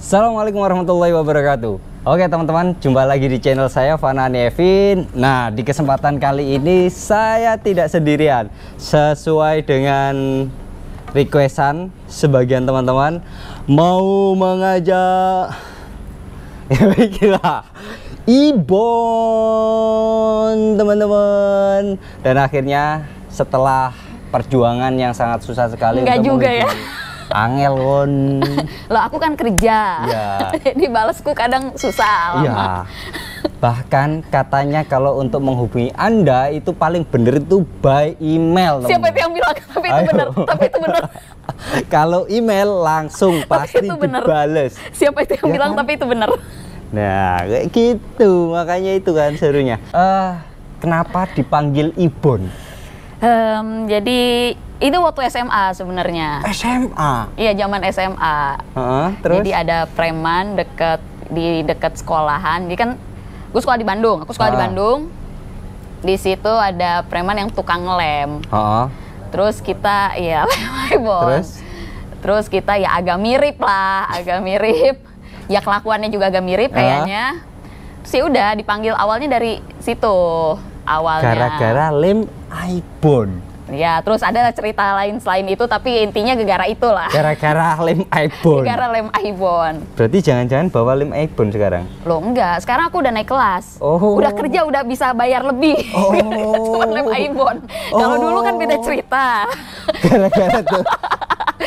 Assalamualaikum warahmatullahi wabarakatuh. Oke teman-teman, jumpa lagi di channel saya Fanani Evin. Nah, di kesempatan kali ini saya tidak sendirian. Sesuai dengan requestan sebagian teman-teman, mau mengajak gila Ibon teman-teman. Dan akhirnya setelah perjuangan yang sangat susah sekali, enggak juga ya, angel kon. Loh, aku kan kerja. Ya. Jadi balesku kadang susah lama. Ya. Bahkan katanya kalau untuk menghubungi Anda itu paling bener itu by email. Siapa itu yang bilang? Tapi itu benar. Tapi itu benar. Kalau email langsung pasti dibales. Siapa itu yang bilang? Kan? Tapi itu benar. Nah, kayak gitu. Makanya itu kan serunya. Kenapa dipanggil Ibon? Jadi itu waktu SMA sebenarnya. SMA? Iya, zaman SMA. Terus? Jadi ada preman di dekat sekolahan. Jadi kan gue sekolah di Bandung. Aku sekolah di Bandung. Di situ ada preman yang tukang ngelem. Terus kita ya Terus kita ya agak mirip lah, agak mirip. Ya kelakuannya juga agak mirip kayaknya. Terus ya udah dipanggil awalnya dari situ. Awalnya gara-gara lem Ibon. Ya, terus ada cerita lain selain itu, tapi intinya gara-gara itulah. Gara-gara lem Ibon. Gara-gara lem Ibon. Berarti jangan-jangan bawa lem Ibon sekarang? Loh, enggak. Sekarang aku udah naik kelas. Oh. Udah kerja, udah bisa bayar lebih. Oh. Cuma lem Ibon. Kalau dulu kan beda cerita. Gara-gara tuh.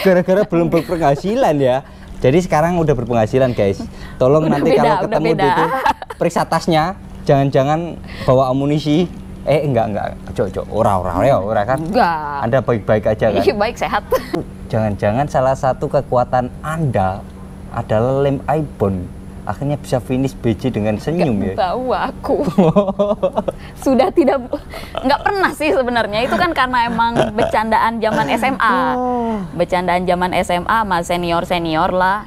Gara-gara belum berpenghasilan ya. Jadi sekarang udah berpenghasilan, guys. Tolong udah nanti kalau ketemu itu periksa tasnya. Jangan-jangan bawa amunisi. Enggak. Cok. Ora kan? Enggak. Anda baik-baik aja kan? Iya, baik, sehat. Jangan-jangan salah satu kekuatan Anda adalah lem Ibon. Akhirnya bisa finish BJ dengan senyum. Gak tahu aku. Sudah nggak pernah sih sebenarnya. Itu kan karena emang bercandaan zaman SMA. Bercandaan zaman SMA sama senior lah.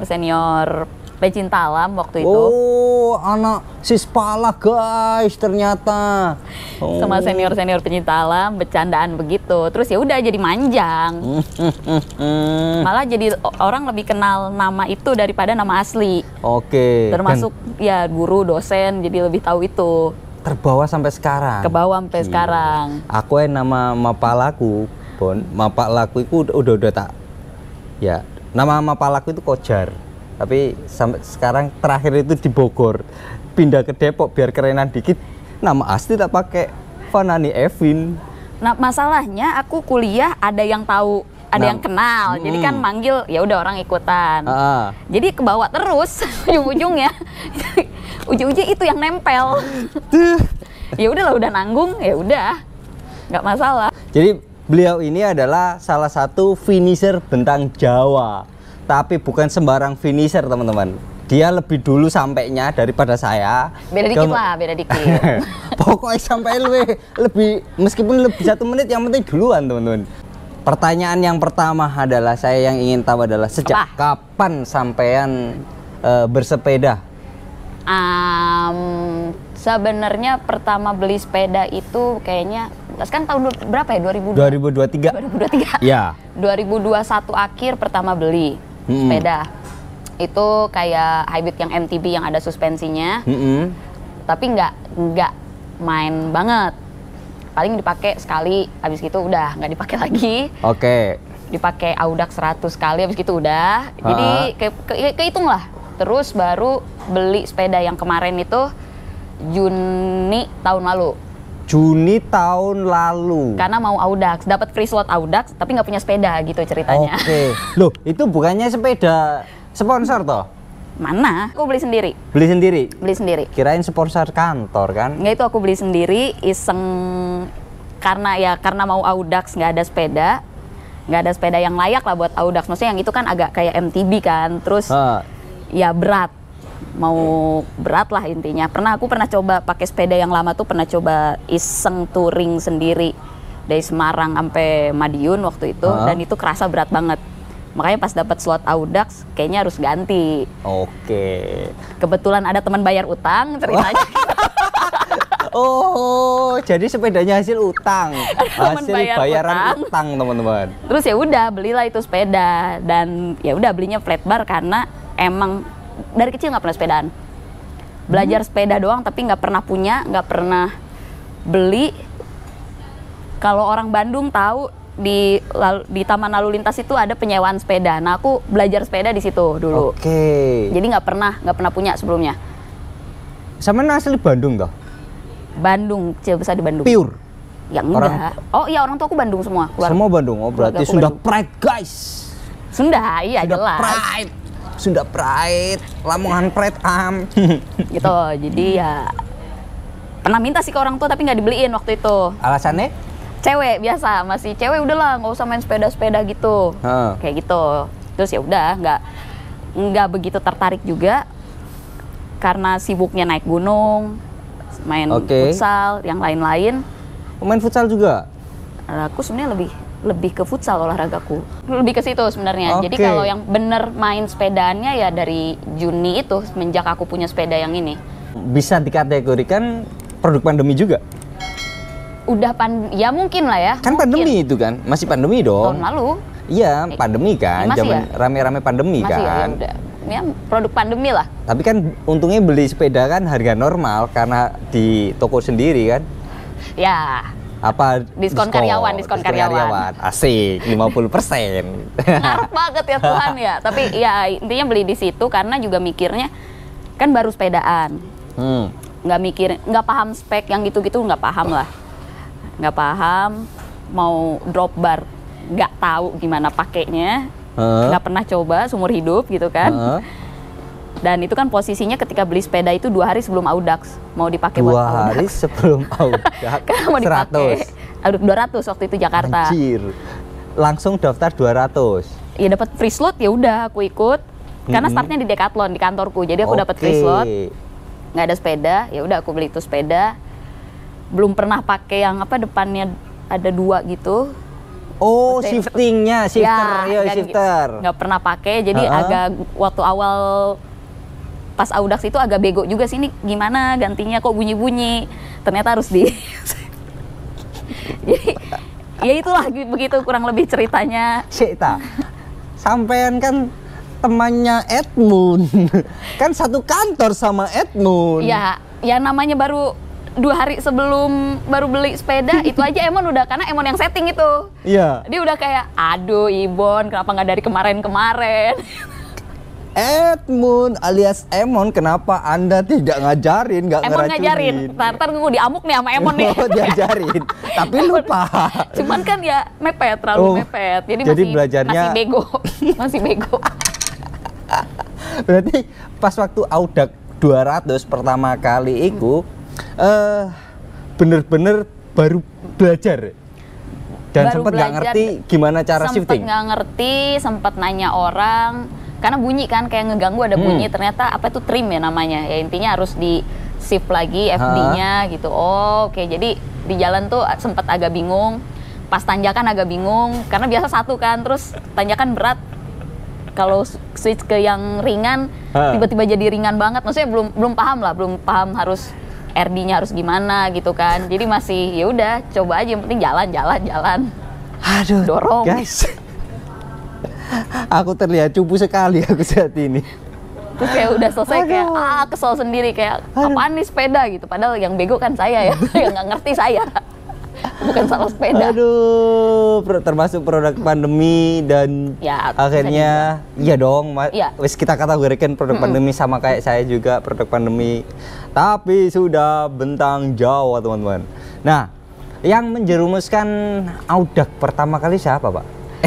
Senior pecinta alam waktu itu. Oh, anak Sispala guys ternyata. Sama senior pecinta alam, bercandaan begitu. Terus ya udah jadi manjang. Malah jadi orang lebih kenal nama itu daripada nama asli. Oke. Termasuk ya guru, dosen, jadi lebih tahu itu. Terbawa sampai sekarang. Kebawa sampai sekarang. Aku nama mapalaku, Bon. Mapalaku itu udah tak. Ya, nama mapalaku itu Kojar. Tapi sampai sekarang terakhir itu di Bogor, pindah ke Depok biar kerenan dikit, nama asli tak pakai Fanani Evin. Nah, masalahnya aku kuliah ada yang tahu, ada yang kenal, jadi kan manggil ya udah orang ikutan. Jadi kebawa terus ujung-ujungnya, ujung-ujungnya itu yang nempel. Ya udahlah, udah nanggung, ya udah, nggak masalah. Jadi beliau ini adalah salah satu finisher bentang Jawa. Tapi bukan sembarang finisher teman-teman. Dia lebih dulu sampainya daripada saya. Beda dikit lah, beda dikit. Pokoknya sampai lebih meskipun lebih 1 menit, yang penting duluan teman-teman. Pertanyaan yang pertama adalah, saya yang ingin tahu adalah sejak kapan sampean bersepeda? Sebenarnya pertama beli sepeda itu kayaknya kan tahun berapa ya? 2023. Ya. 2021 akhir pertama beli sepeda. Itu kayak hybrid yang MTB yang ada suspensinya. Tapi nggak main banget. Paling dipakai sekali, habis gitu udah nggak dipakai lagi. Oke. Dipakai Audax 100 kali, habis gitu udah. Jadi kehitung lah. Terus baru beli sepeda yang kemarin itu Juni tahun lalu. Juni tahun lalu. Karena mau Audax, dapat free slot Audax, tapi nggak punya sepeda gitu ceritanya. Oke. Loh, itu bukannya sepeda sponsor toh? Mana? Aku beli sendiri. Beli sendiri? Beli sendiri. Kirain sponsor kantor kan? Nggak, itu aku beli sendiri, iseng karena mau Audax, nggak ada sepeda yang layak lah buat Audax. Maksudnya yang itu kan agak kayak MTB kan, terus ya berat. Mau berat lah intinya. Aku pernah coba pakai sepeda yang lama tuh, pernah coba iseng touring sendiri dari Semarang sampai Madiun waktu itu, dan itu kerasa berat banget. Makanya pas dapat slot Audax kayaknya harus ganti. Oke. Kebetulan ada teman bayar utang ceritanya. Oh, jadi sepedanya hasil utang, hasil bayaran utang teman-teman. Terus ya udah belilah itu sepeda, dan ya udah belinya flat bar karena emang dari kecil nggak pernah sepedaan. Belajar sepeda doang, tapi nggak pernah punya, nggak pernah beli. Kalau orang Bandung tahu di Taman Lalu Lintas itu ada penyewaan sepeda. Nah, aku belajar sepeda di situ dulu. Oke. Jadi nggak pernah punya sebelumnya. Sama asli Bandung toh? Bandung, kecil besar di Bandung. Pure. Ya enggak. Oh iya, orang tua aku Bandung semua. Semua Bandung. Oh berarti Sunda Pride guys. Sunda, iya Sunda jelas. Pride. Sunda Pride, Lamongan Pride Gitu. Jadi ya pernah minta sih ke orang tua tapi nggak dibeliin waktu itu. Alasannya? Cewek biasa, masih cewek udahlah nggak usah main sepeda-sepeda gitu. Kayak gitu. Terus ya udah nggak begitu tertarik juga karena sibuknya naik gunung, main futsal, yang lain-lain. Main futsal juga? Aku sebenarnya lebih ke futsal olahragaku. Lebih ke situ sebenarnya. Jadi kalau yang bener main sepedaannya ya dari Juni itu semenjak aku punya sepeda yang ini. Bisa dikategorikan produk pandemi juga? Udah ya mungkin lah ya. Kan mungkin. Pandemi itu kan? Masih pandemi dong? Tahun lalu. Iya, pandemi kan. Zaman rame-rame pandemi masih kan. Ya, udah. Ya, produk pandemi lah. Tapi kan untungnya beli sepeda kan harga normal karena di toko sendiri kan? Ya. Apa? Diskon karyawan. Asik, 50%. Ngarep banget ya Tuhan ya. Tapi ya intinya beli di situ karena juga mikirnya kan baru sepedaan. Nggak paham spek yang gitu-gitu, nggak paham lah. Nggak paham, mau drop bar nggak tahu gimana pakainya, nggak pernah coba seumur hidup gitu kan. Dan itu kan posisinya ketika beli sepeda itu 2 hari sebelum Audax mau dipakai buat Audax. 2 hari sebelum Audax. Kan mau dipakai 200 waktu itu Jakarta. Anjir. Langsung daftar 200. Ya dapat free slot, ya udah aku ikut. Karena startnya di Decathlon di kantorku. Jadi aku dapat free slot. Nggak ada sepeda, ya udah aku beli itu sepeda. Belum pernah pakai yang depannya ada 2 gitu. Oh, shiftingnya, shifter, shifter. Nggak pernah pakai, jadi agak waktu awal pas Audax itu agak bego juga sih, ini gimana gantinya kok bunyi-bunyi. Ternyata harus di. Jadi, ya itulah begitu kurang lebih ceritanya. Cita, sampean kan temannya Edmund, kan satu kantor sama Edmund. Ya namanya baru 2 hari sebelum baru beli sepeda itu aja Emon udah, karena Emon yang setting itu. Iya. Dia udah kayak, aduh Ibon kenapa nggak dari kemarin-kemarin. Edmund alias Emon, kenapa Anda tidak ngajarin, nggak ngeracunin? Emon ngajarin, ntar gue diamuk nih sama Emon nih. Oh, diajarin, tapi lupa. Cuman kan ya mepet, terlalu mepet. Jadi belajarnya masih bego. Masih bego. Berarti pas waktu Audax 200 pertama kali itu bener-bener baru belajar dan sempat nggak ngerti gimana cara shifting. Sempat nggak ngerti, sempat nanya orang karena bunyi kan kayak ngeganggu, ada bunyi. Ternyata apa itu trim ya namanya, ya intinya harus di shift lagi FD-nya gitu. Oke, jadi di jalan tuh sempat agak bingung, pas tanjakan agak bingung karena biasa satu kan, terus tanjakan berat. Kalau switch ke yang ringan tiba-tiba jadi ringan banget, maksudnya belum paham harus RD-nya harus gimana gitu kan. Jadi masih ya udah coba aja, yang penting jalan. Aduh, dorong. Guys. Aku terlihat cupu sekali aku saat ini. Terus kayak udah selesai kayak kesel sendiri kayak apaan nih sepeda gitu. Padahal yang bego kan saya ya, yang nggak ngerti saya. Bukan salah sepeda. Aduh, termasuk produk pandemi dan ya, akhirnya iya dong. Ya. Kita kategorikan produk pandemi sama kayak saya juga produk pandemi. Tapi sudah bentang jauh teman-teman. Nah, yang menjerumuskan Audax pertama kali siapa, Pak?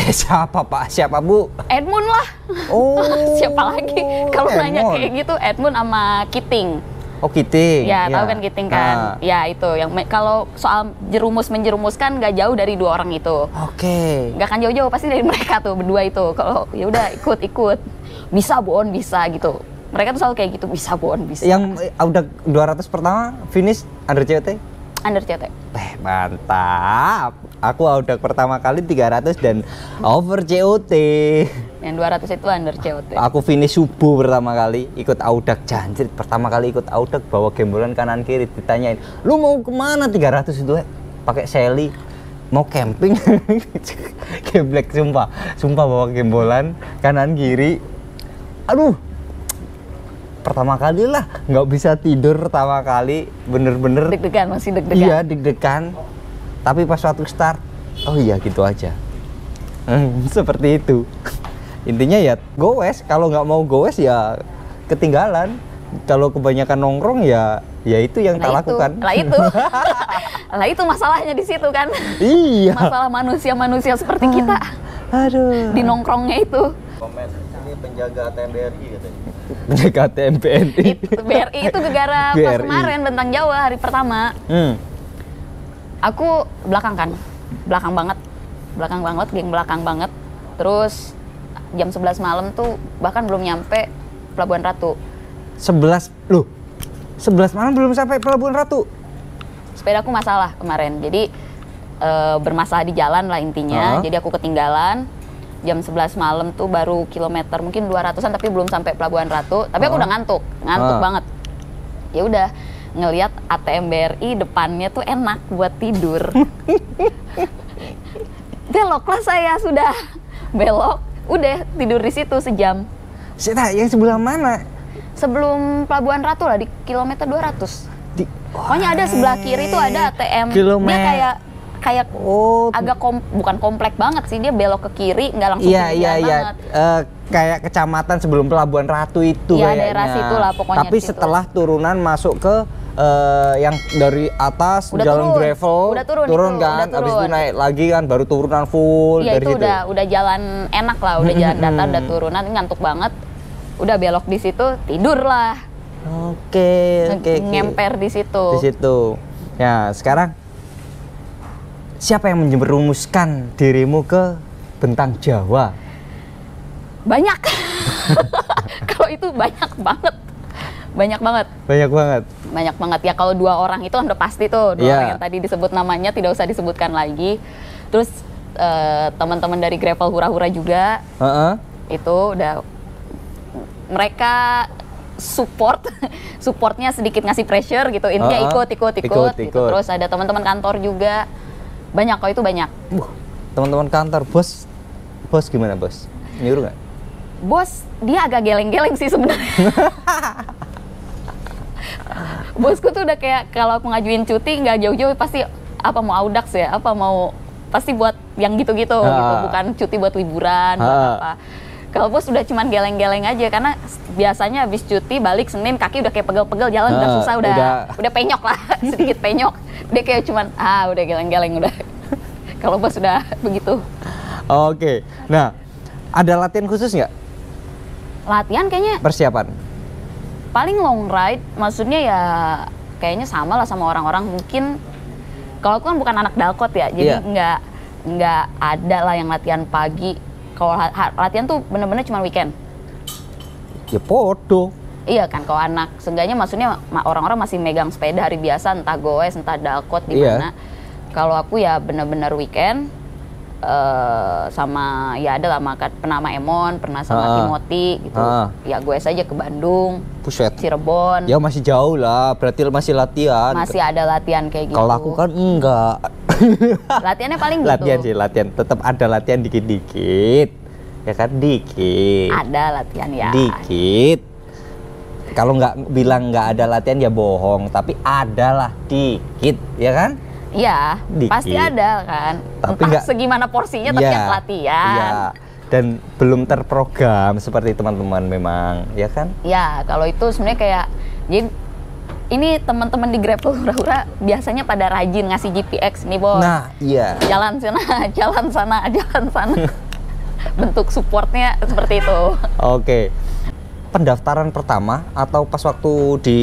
Siapa, Pak? Siapa, Bu? Edmund lah. Oh. Siapa lagi? Kalau nanya kayak gitu, Edmund sama Kiting. Oh, Kiting. Ya, tahu kan Kiting kan? Ya, itu yang kalau soal menjerumuskan nggak jauh dari 2 orang itu. Oke. Nggak akan jauh-jauh, pasti dari mereka tuh berdua itu. Kalau ya udah ikut. Bisa, Bon, bisa gitu. Mereka tuh selalu kayak gitu, bisa, Bon, bisa. Yang udah 200 pertama finish under COT? Under COT. Mantap. Aku udah pertama kali 300 dan over COT. Yang 200 itu under COT. Aku finish subuh pertama kali ikut Audax. Janjir, pertama kali ikut Audax bawa gembolan kanan kiri, ditanyain, "Lu mau kemana 300 itu?" Pakai Sally. Mau camping. Geblek sumpah bawa gembolan kanan kiri. Aduh, pertama kali lah nggak bisa tidur pertama kali, bener-bener Deg-degan, masih deg-degan. iya deg-degan, tapi pas waktu start oh iya gitu aja. Seperti itu. Intinya ya goes, kalau nggak mau goes ya ketinggalan. Kalau kebanyakan nongkrong ya itu yang tak lakukan. Lah itu. Lah itu masalahnya di situ kan. Iya. Masalah manusia-manusia seperti kita. Aduh. Di nongkrongnya itu. Komen ini penjaga ATM BRI katanya. Penjaga ATM BNI. BRI itu gegara pas BRI. kemarin Bentang Jawa hari pertama. Aku belakang kan. Belakang banget, geng belakang banget. Terus jam 11 malam tuh bahkan belum nyampe Pelabuhan Ratu. 11 loh. 11 malam belum sampai Pelabuhan Ratu. Sepedaku masalah kemarin. Jadi bermasalah di jalan lah intinya. Jadi aku ketinggalan. Jam 11 malam tuh baru kilometer mungkin 200-an tapi belum sampai Pelabuhan Ratu. Tapi aku udah ngantuk banget. Ya udah ngelihat ATM BRI depannya tuh enak buat tidur. Beloklah saya sudah belok, udah tidur di situ sejam. Yang sebelah mana? Sebelum Pelabuhan Ratu lah di kilometer 200. Pokoknya ada sebelah kiri tuh ada ATM. Dia kayak agak bukan komplek banget sih, dia belok ke kiri nggak langsung banget. Kayak kecamatan sebelum Pelabuhan Ratu itu ya, kayaknya. Daerah situ lah pokoknya. Tapi setelah turunan masuk ke yang dari atas udah jalan turun. gravel, udah turun kan, habis itu naik lagi kan, baru turunan full ya, dari itu situ. udah jalan enak lah, udah jalan datar, udah turunan, ngantuk banget. Udah belok di situ, tidur lah. Oke. Ngemper di situ. Di situ. Ya, sekarang siapa yang menjerumuskan dirimu ke Bentang Jawa? Banyak. Kalau itu banyak banget. Banyak banget ya, kalau 2 orang itu udah pasti tuh, 2 orang yang tadi disebut namanya tidak usah disebutkan lagi. Terus teman-teman dari Gravel Hura-Hura juga. Itu udah mereka supportnya sedikit ngasih pressure gitu, intinya ikut. Gitu. Terus ada teman-teman kantor juga, banyak kok, itu banyak. Teman-teman kantor, bos gimana bos? Nyuruh nggak? Bos dia agak geleng-geleng sih sebenarnya. Bosku tuh udah kayak kalau aku ngajuin cuti nggak jauh-jauh pasti apa mau Audax ya, pasti buat yang gitu-gitu, gitu. Bukan cuti buat liburan, buat apa. Kalau bos udah cuman geleng-geleng aja, karena biasanya habis cuti balik Senin kaki udah kayak pegel-pegel, jalan udah susah, udah penyok lah, sedikit penyok. Dia kayak cuman udah geleng-geleng udah. Kalau bos udah begitu. Oke. Nah, ada latihan khusus nggak? Latihan kayaknya Persiapan? paling long ride, maksudnya ya kayaknya sama lah sama orang-orang. Mungkin kalau aku kan bukan anak dalkot ya, jadi nggak ada lah yang latihan pagi. Kalau latihan tuh bener-bener cuma weekend. Ya podo. Iya kan, kalau anak seenggaknya maksudnya orang-orang masih megang sepeda hari biasa, entah goes, entah dalkot di mana. Kalau aku ya bener-bener weekend. Sama ya ada lah, pernah sama Emon, pernah sama Timothy gitu. Ya goes aja ke Bandung, Buset. Cirebon. Ya masih jauh lah, berarti masih latihan. Masih ada latihan kayak gitu. Kalau aku kan enggak. Latihannya paling gitu. Latihan, tetap ada latihan dikit-dikit. Ya kan, dikit. Ada latihan ya. Dikit. Kalau nggak bilang nggak ada latihan ya bohong, tapi adalah dikit, ya kan? Iya, pasti ada kan. Tapi entah segimana porsinya, tapi yang latihan. Iya. Dan belum terprogram seperti teman-teman memang, ya kan? Ya, kalau itu sebenarnya kayak, jadi ini teman-teman di Gravel Hura-Hura biasanya pada rajin ngasih GPX nih bos. Nah, iya. Jalan sana. Bentuk supportnya seperti itu. Oke. Pendaftaran pertama atau pas waktu di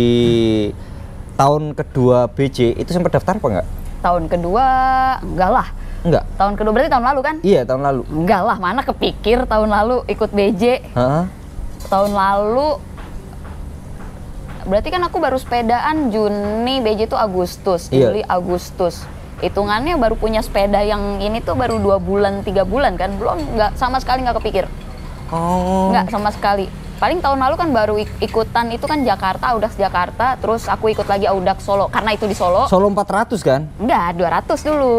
tahun kedua BJ itu sempat daftar apa enggak? Tahun kedua enggak lah. Enggak. Tahun kedua berarti tahun lalu kan? Iya, tahun lalu. Enggak lah, mana kepikir tahun lalu ikut BJ. Tahun lalu berarti kan aku baru sepedaan Juni, BJ itu Agustus, Juli, Agustus. Hitungannya baru punya sepeda yang ini tuh baru 2 bulan, 3 bulan kan, belum, nggak sama sekali nggak kepikir. Nggak sama sekali. Paling tahun lalu kan baru ikutan itu kan Jakarta, Audax Jakarta, terus aku ikut lagi Audax Solo, karena itu di Solo. Solo 400 kan? Enggak, 200 dulu.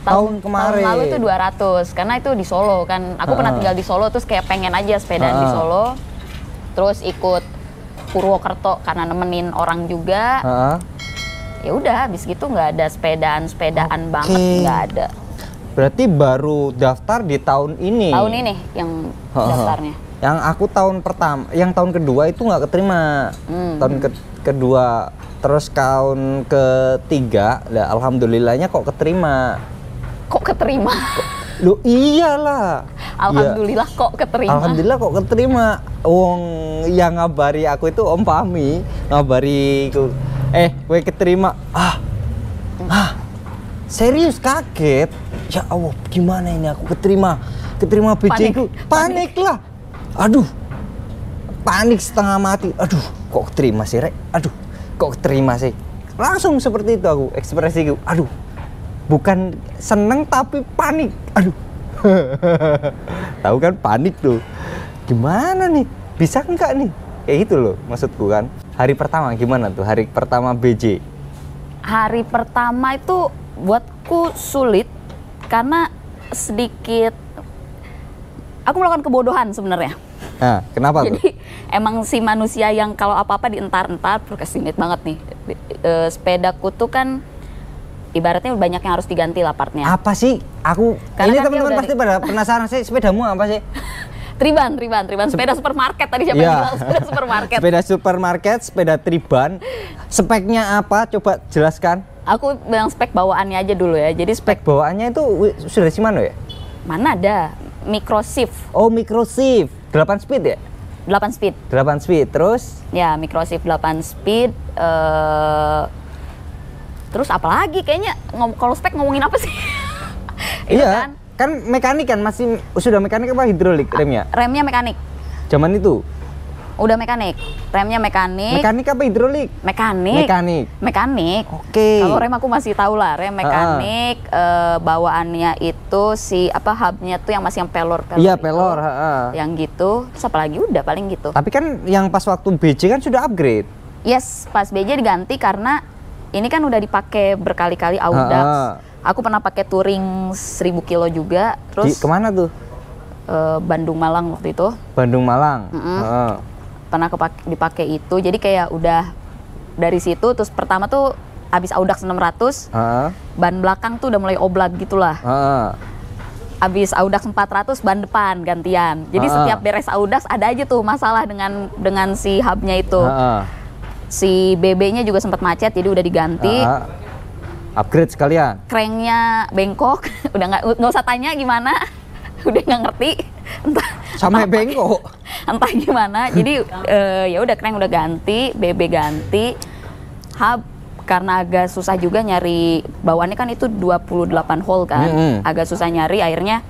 Tahun kemarin. Tahun lalu itu 200, karena itu di Solo kan. Aku pernah tinggal di Solo, terus kayak pengen aja sepedaan di Solo. Terus ikut Purwokerto karena nemenin orang juga. Ya udah, habis gitu nggak ada sepedaan banget, nggak ada. Berarti baru daftar di tahun ini? Tahun ini yang daftarnya. Yang aku tahun pertama, yang tahun kedua itu nggak keterima. Tahun kedua, terus tahun ketiga, lah alhamdulillahnya kok keterima. Kok keterima? Loh iyalah. Alhamdulillah ya. Kok keterima. Alhamdulillah kok keterima. Wong yang ngabari aku itu Om Fahmi, ngabari ku, gue keterima. Serius kaget. Ya Allah, gimana ini aku keterima BJ ku. Panik lah. Aduh. Panik setengah mati. Aduh, kok keterima sih, Rek? Aduh, kok keterima sih? Langsung seperti itu aku, ekspresiku. Aduh. Bukan seneng tapi panik. Aduh. Tahu kan panik tuh. Gimana nih? Bisa enggak nih? Kayak gitu loh maksudku kan. Hari pertama gimana tuh? Hari pertama BJ. Hari pertama itu buatku sulit karena sedikit aku melakukan kebodohan sebenarnya. Nah, kenapa tuh? Jadi emang si manusia yang kalau apa-apa dientar-entar, procrastinate banget nih. Sepedaku tuh kan ibaratnya banyak yang harus diganti lah partnya. Apa sih? Aku karena ini kan teman-teman pasti pada penasaran sih, sepedamu apa sih? Triban, sepeda supermarket tadi siapa yang bilang sepeda supermarket. Sepeda supermarket, sepeda Triban. Speknya apa? Coba jelaskan. Aku bilang spek bawaannya aja dulu ya. Jadi Spek bawaannya itu sudah si mana ya? Mana ada? Microshift. Oh, Microshift. 8 speed ya? 8 speed. 8 speed, terus? Ya, Microshift 8 speed. Terus apalagi kayaknya kalau spek ngomongin apa sih? Iya, kan mekanik kan masih sudah mekanik apa hidrolik remnya? Remnya mekanik. Zaman itu? Udah mekanik. Remnya mekanik. Mekanik apa hidrolik? Mekanik. Mekanik. Oke. Kalau rem aku masih tahu lah, rem mekanik. Bawaannya itu si hubnya tuh yang masih yang pelor. Iya, pelor. Yang gitu. Terus apalagi udah paling gitu. Tapi kan yang pas waktu BJ kan sudah upgrade. Yes, pas BJ diganti karena ini kan udah dipakai berkali-kali Audax. Aku pernah pakai touring 1000 kilo juga. Terus kemana tuh? Bandung Malang waktu itu. Bandung Malang. Pernah dipakai itu. Jadi kayak udah dari situ. Terus pertama tuh abis Audax 600, ban belakang tuh udah mulai oblak gitulah. Abis Audax 400, ban depan gantian. Jadi setiap beres Audax ada aja tuh masalah dengan si hubnya itu. Si BB-nya juga sempat macet, jadi udah diganti. Upgrade sekalian. Cranknya bengkok, udah nggak usah tanya gimana, udah nggak ngerti. Entah sampai bengkok. Entah gimana. Jadi ya udah crank udah ganti, BB ganti, hub karena agak susah juga nyari bawaannya kan itu 28 hole kan, agak susah nyari. Akhirnya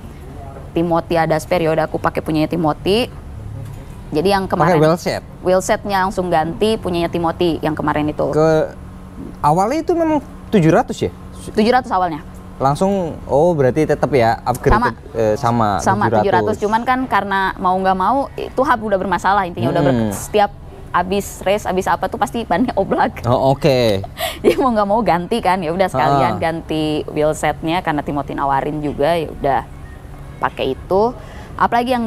Timothy ada spare, ya udah aku pakai punyanya Timothy. Jadi yang kemarin wheelsetnya langsung ganti punyanya Timothy yang kemarin itu. Awalnya itu memang 700 ya? 700 awalnya. Langsung, berti tetap ya upgrade sama 700. Cuman kan karena mau nggak mau itu hub udah bermasalah intinya. Setiap abis race, abis apa tuh pasti bannya oblak. Oke. Jadi mau nggak mau ganti kan, ya udah sekalian ganti wheelsetnya karena Timothy nawarin juga, ya udah pakai itu. Apalagi yang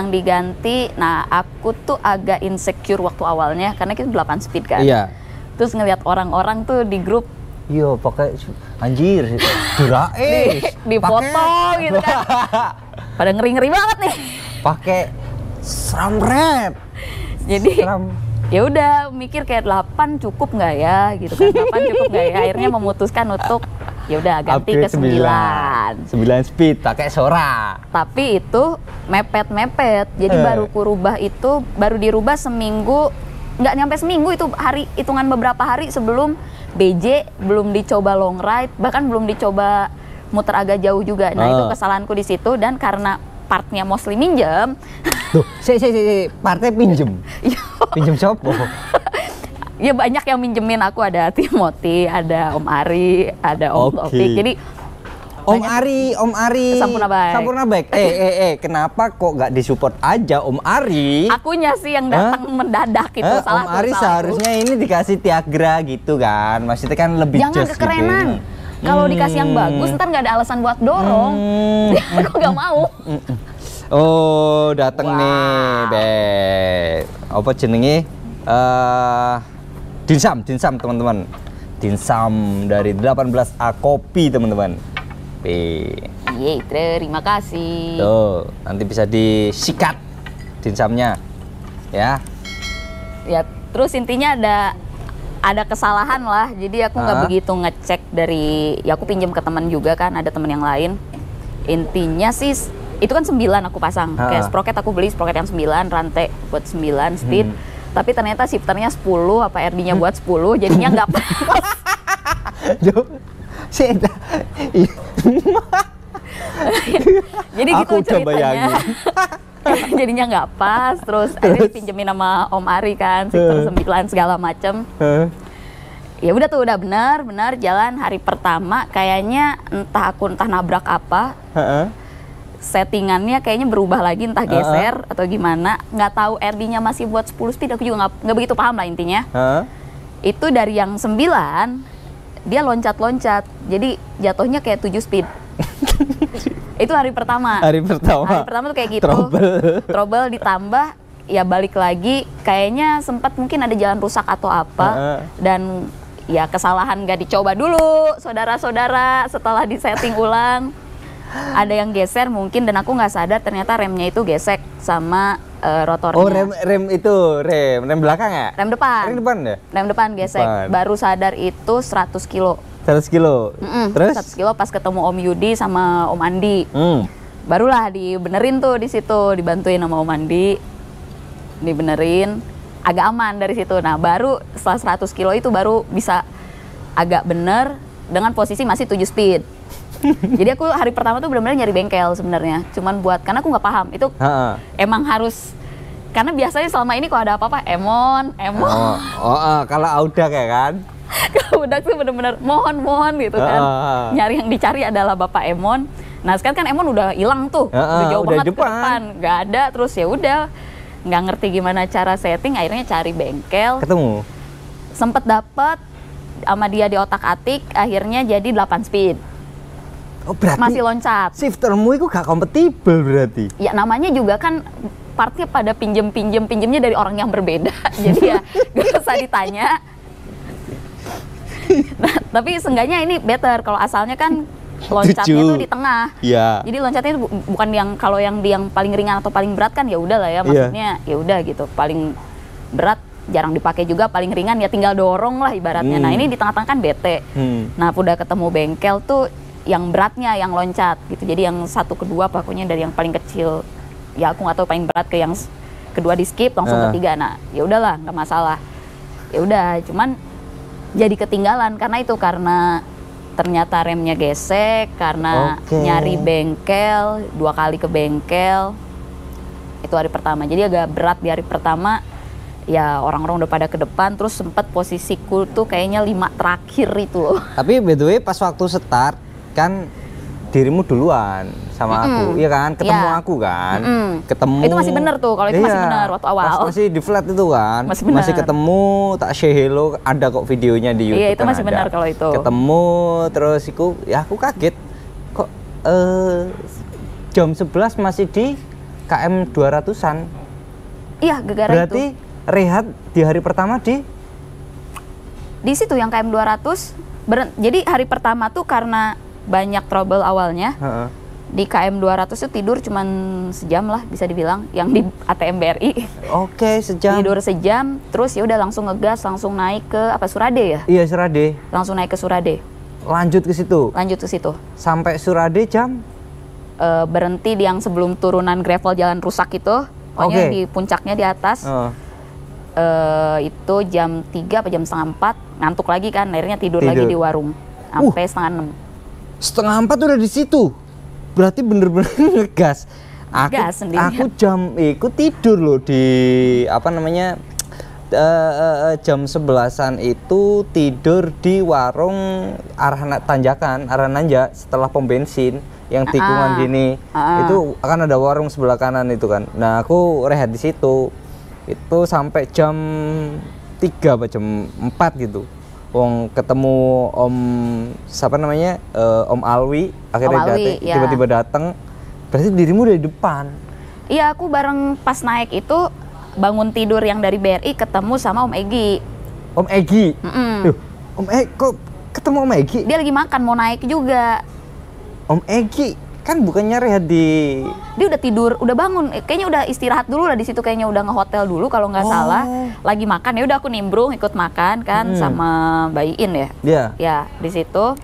diganti, nah aku tuh agak insecure waktu awalnya karena kita 8 speed kan. Iya. Terus ngeliat orang-orang tuh di grup, iya pakai anjir, diraes, di foto gitu kan. Pada ngeri-ngeri banget nih. Pakai SRAM red. Jadi ya udah mikir kayak 8 cukup nggak ya gitu kan. 8 cukup nggak ya. Akhirnya memutuskan untuk ya udah ganti ke 9 speed pakai Sora. Tapi itu mepet. Jadi baru dirubah seminggu, nggak nyampe seminggu, itu hitungan beberapa hari sebelum BJ, belum dicoba long ride, bahkan belum dicoba muter agak jauh juga. Nah itu kesalahanku di situ. Dan karena partnya mostly minjem. Tuh, partnya pinjem. Pinjem siapa? Ya banyak yang minjemin aku, ada Timothy, ada Om Ari, ada Om Taufik. Jadi Om Ari Sampurna Bike. Kenapa kok nggak disupport aja Om Ari? Akunya sih yang datang mendadak itu. Om Ari seharusnya ini dikasih Tiagra gitu kan. Maksudnya kan lebih jangan kekerenan. Gitu. Kalau dikasih yang bagus, ntar nggak ada alasan buat dorong. Aku nggak mau. Oh, dateng nih, Bek. Apa jenenge? Dimsum teman-teman. Dimsum dari 18A Kopi teman-teman. Yeay, terima kasih. Tuh, nanti bisa disikat dimsumnya. Ya. Ya, terus intinya ada kesalahan lah. Jadi aku nggak begitu ngecek dari, ya aku pinjam ke teman juga kan, ada teman yang lain. Intinya sih itu kan 9 aku pasang. Kayak sprocket aku beli sprocket yang 9, rantai buat 9 speed. Tapi ternyata shifternya 10, apa RD-nya buat 10, jadinya nggak pas. Jadi gitu ceritanya. Jadinya nggak pas, terus akhirnya dipinjemin sama Om Ari kan, shifter 9 segala macem. Ya udah tuh, udah benar jalan hari pertama, kayaknya entah nabrak apa. Settingannya kayaknya berubah lagi, entah geser atau gimana, nggak tahu RD-nya masih buat 10 speed, aku juga nggak begitu paham lah intinya. Itu dari yang 9 dia loncat-loncat, jadi jatuhnya kayak 7 speed. Itu hari pertama tuh kayak gitu, trouble ditambah ya balik lagi, kayaknya sempat mungkin ada jalan rusak atau apa, dan ya kesalahan nggak dicoba dulu saudara-saudara, setelah disetting ulang ada yang geser mungkin, dan aku nggak sadar ternyata remnya itu gesek sama rotornya. Oh, rem belakang ya? Rem depan. Ya? Rem depan gesek. Baru sadar itu 100 kilo. 100 kilo. Terus 100 kilo pas ketemu Om Yudi sama Om Andi. Barulah dibenerin tuh di situ, dibantuin sama Om Andi. Dibenerin, agak aman dari situ. Nah, baru setelah 100 kilo itu baru bisa agak bener dengan posisi masih 7 speed. Jadi aku hari pertama tuh benar-benar nyari bengkel sebenarnya, cuman karena aku nggak paham itu. Emang harus, karena biasanya selama ini kalau ada apa-apa Emon. Kalau Audak ya kan? Kalau Audak tuh benar-benar mohon gitu kan. Nyari yang dicari adalah Bapak Emon. Nah sekarang kan Emon udah hilang tuh, udah jauh banget ke depan, nggak ada. Terus ya udah nggak ngerti gimana cara setting, akhirnya cari bengkel. Ketemu. Sempet dapet sama dia di otak-atik, akhirnya jadi 8 speed. Oh, berarti masih loncat. Shiftermu itu gak kompatibel berarti? Ya namanya juga kan partnya pada pinjemnya dari orang yang berbeda. Jadi ya gak usah ditanya. Nah, tapi seenggaknya ini better. Kalau asalnya kan loncatnya tuh di tengah. Jadi loncatnya itu bukan yang, kalau yang paling ringan atau paling berat kan ya udah lah ya, maksudnya ya udah gitu. Paling berat jarang dipakai juga, paling ringan ya tinggal dorong lah ibaratnya. Nah ini di tengah-tengah kan bete. Nah udah ketemu bengkel tuh yang beratnya yang loncat gitu, jadi yang 1 ke 2 pokoknya dari yang paling kecil, ya aku nggak tahu paling berat, ke yang kedua di skip langsung ketiga. Nah ya udahlah, nggak masalah, ya udah, cuman jadi ketinggalan karena ternyata remnya gesek, karena nyari bengkel 2 kali ke bengkel. Itu hari pertama, jadi agak berat di hari pertama. Ya orang-orang udah pada ke depan, terus sempat posisiku tuh kayaknya 5 terakhir itu loh. Tapi by the way pas waktu start kan dirimu duluan sama aku, iya kan? Ketemu aku kan? Ketemu. Itu masih bener tuh, kalau itu masih bener waktu awal. Masih di flat itu kan? Masih ketemu, tak say hello, ada kok videonya di YouTube. Iya, itu kan masih benar kalau itu. Ketemu, terus aku kaget kok jam 11 masih di KM 200-an. Iya, gara-gara berarti itu. Rehat di hari pertama di situ yang KM 200. Jadi hari pertama tuh karena banyak trouble awalnya, di KM 200 itu tidur cuman sejam lah bisa dibilang, yang di ATM BRI. Sejam. Tidur sejam, terus ya udah langsung ngegas, langsung naik ke Surade ya? Iya, Surade. Langsung naik ke Surade. Lanjut ke situ. Sampai Surade jam? Berhenti di yang sebelum turunan gravel jalan rusak itu. Pokoknya di puncaknya di atas. Itu jam 3 apa jam setengah 4, ngantuk lagi kan, akhirnya tidur lagi di warung sampai setengah 6. Setengah 4 udah di situ. Berarti bener-bener ngegas. Aku ikut tidur loh di jam 11-an itu, tidur di warung arah tanjakan, arah Nanja, setelah pom bensin yang tikungan gini. Itu akan ada warung sebelah kanan itu kan. Nah, aku rehat di situ. Itu sampai jam 3 apa jam 4 gitu. Ketemu Om Alwi akhirnya tiba-tiba datang. Berarti dirimu dari depan. Iya, aku bareng pas naik itu bangun tidur yang dari BRI ketemu sama Om Egi. Om Egi? Mm-mm. Om Egi, kok ketemu Om Egi? Dia lagi makan, mau naik juga. Om Egi kan bukannya rehat di... Dia udah tidur, udah bangun, kayaknya udah istirahat dulu lah di situ, kayaknya udah ngehotel dulu kalau nggak salah. Lagi makan, ya udah aku nimbrung ikut makan kan sama Bayin ya. Iya. Ya di situ.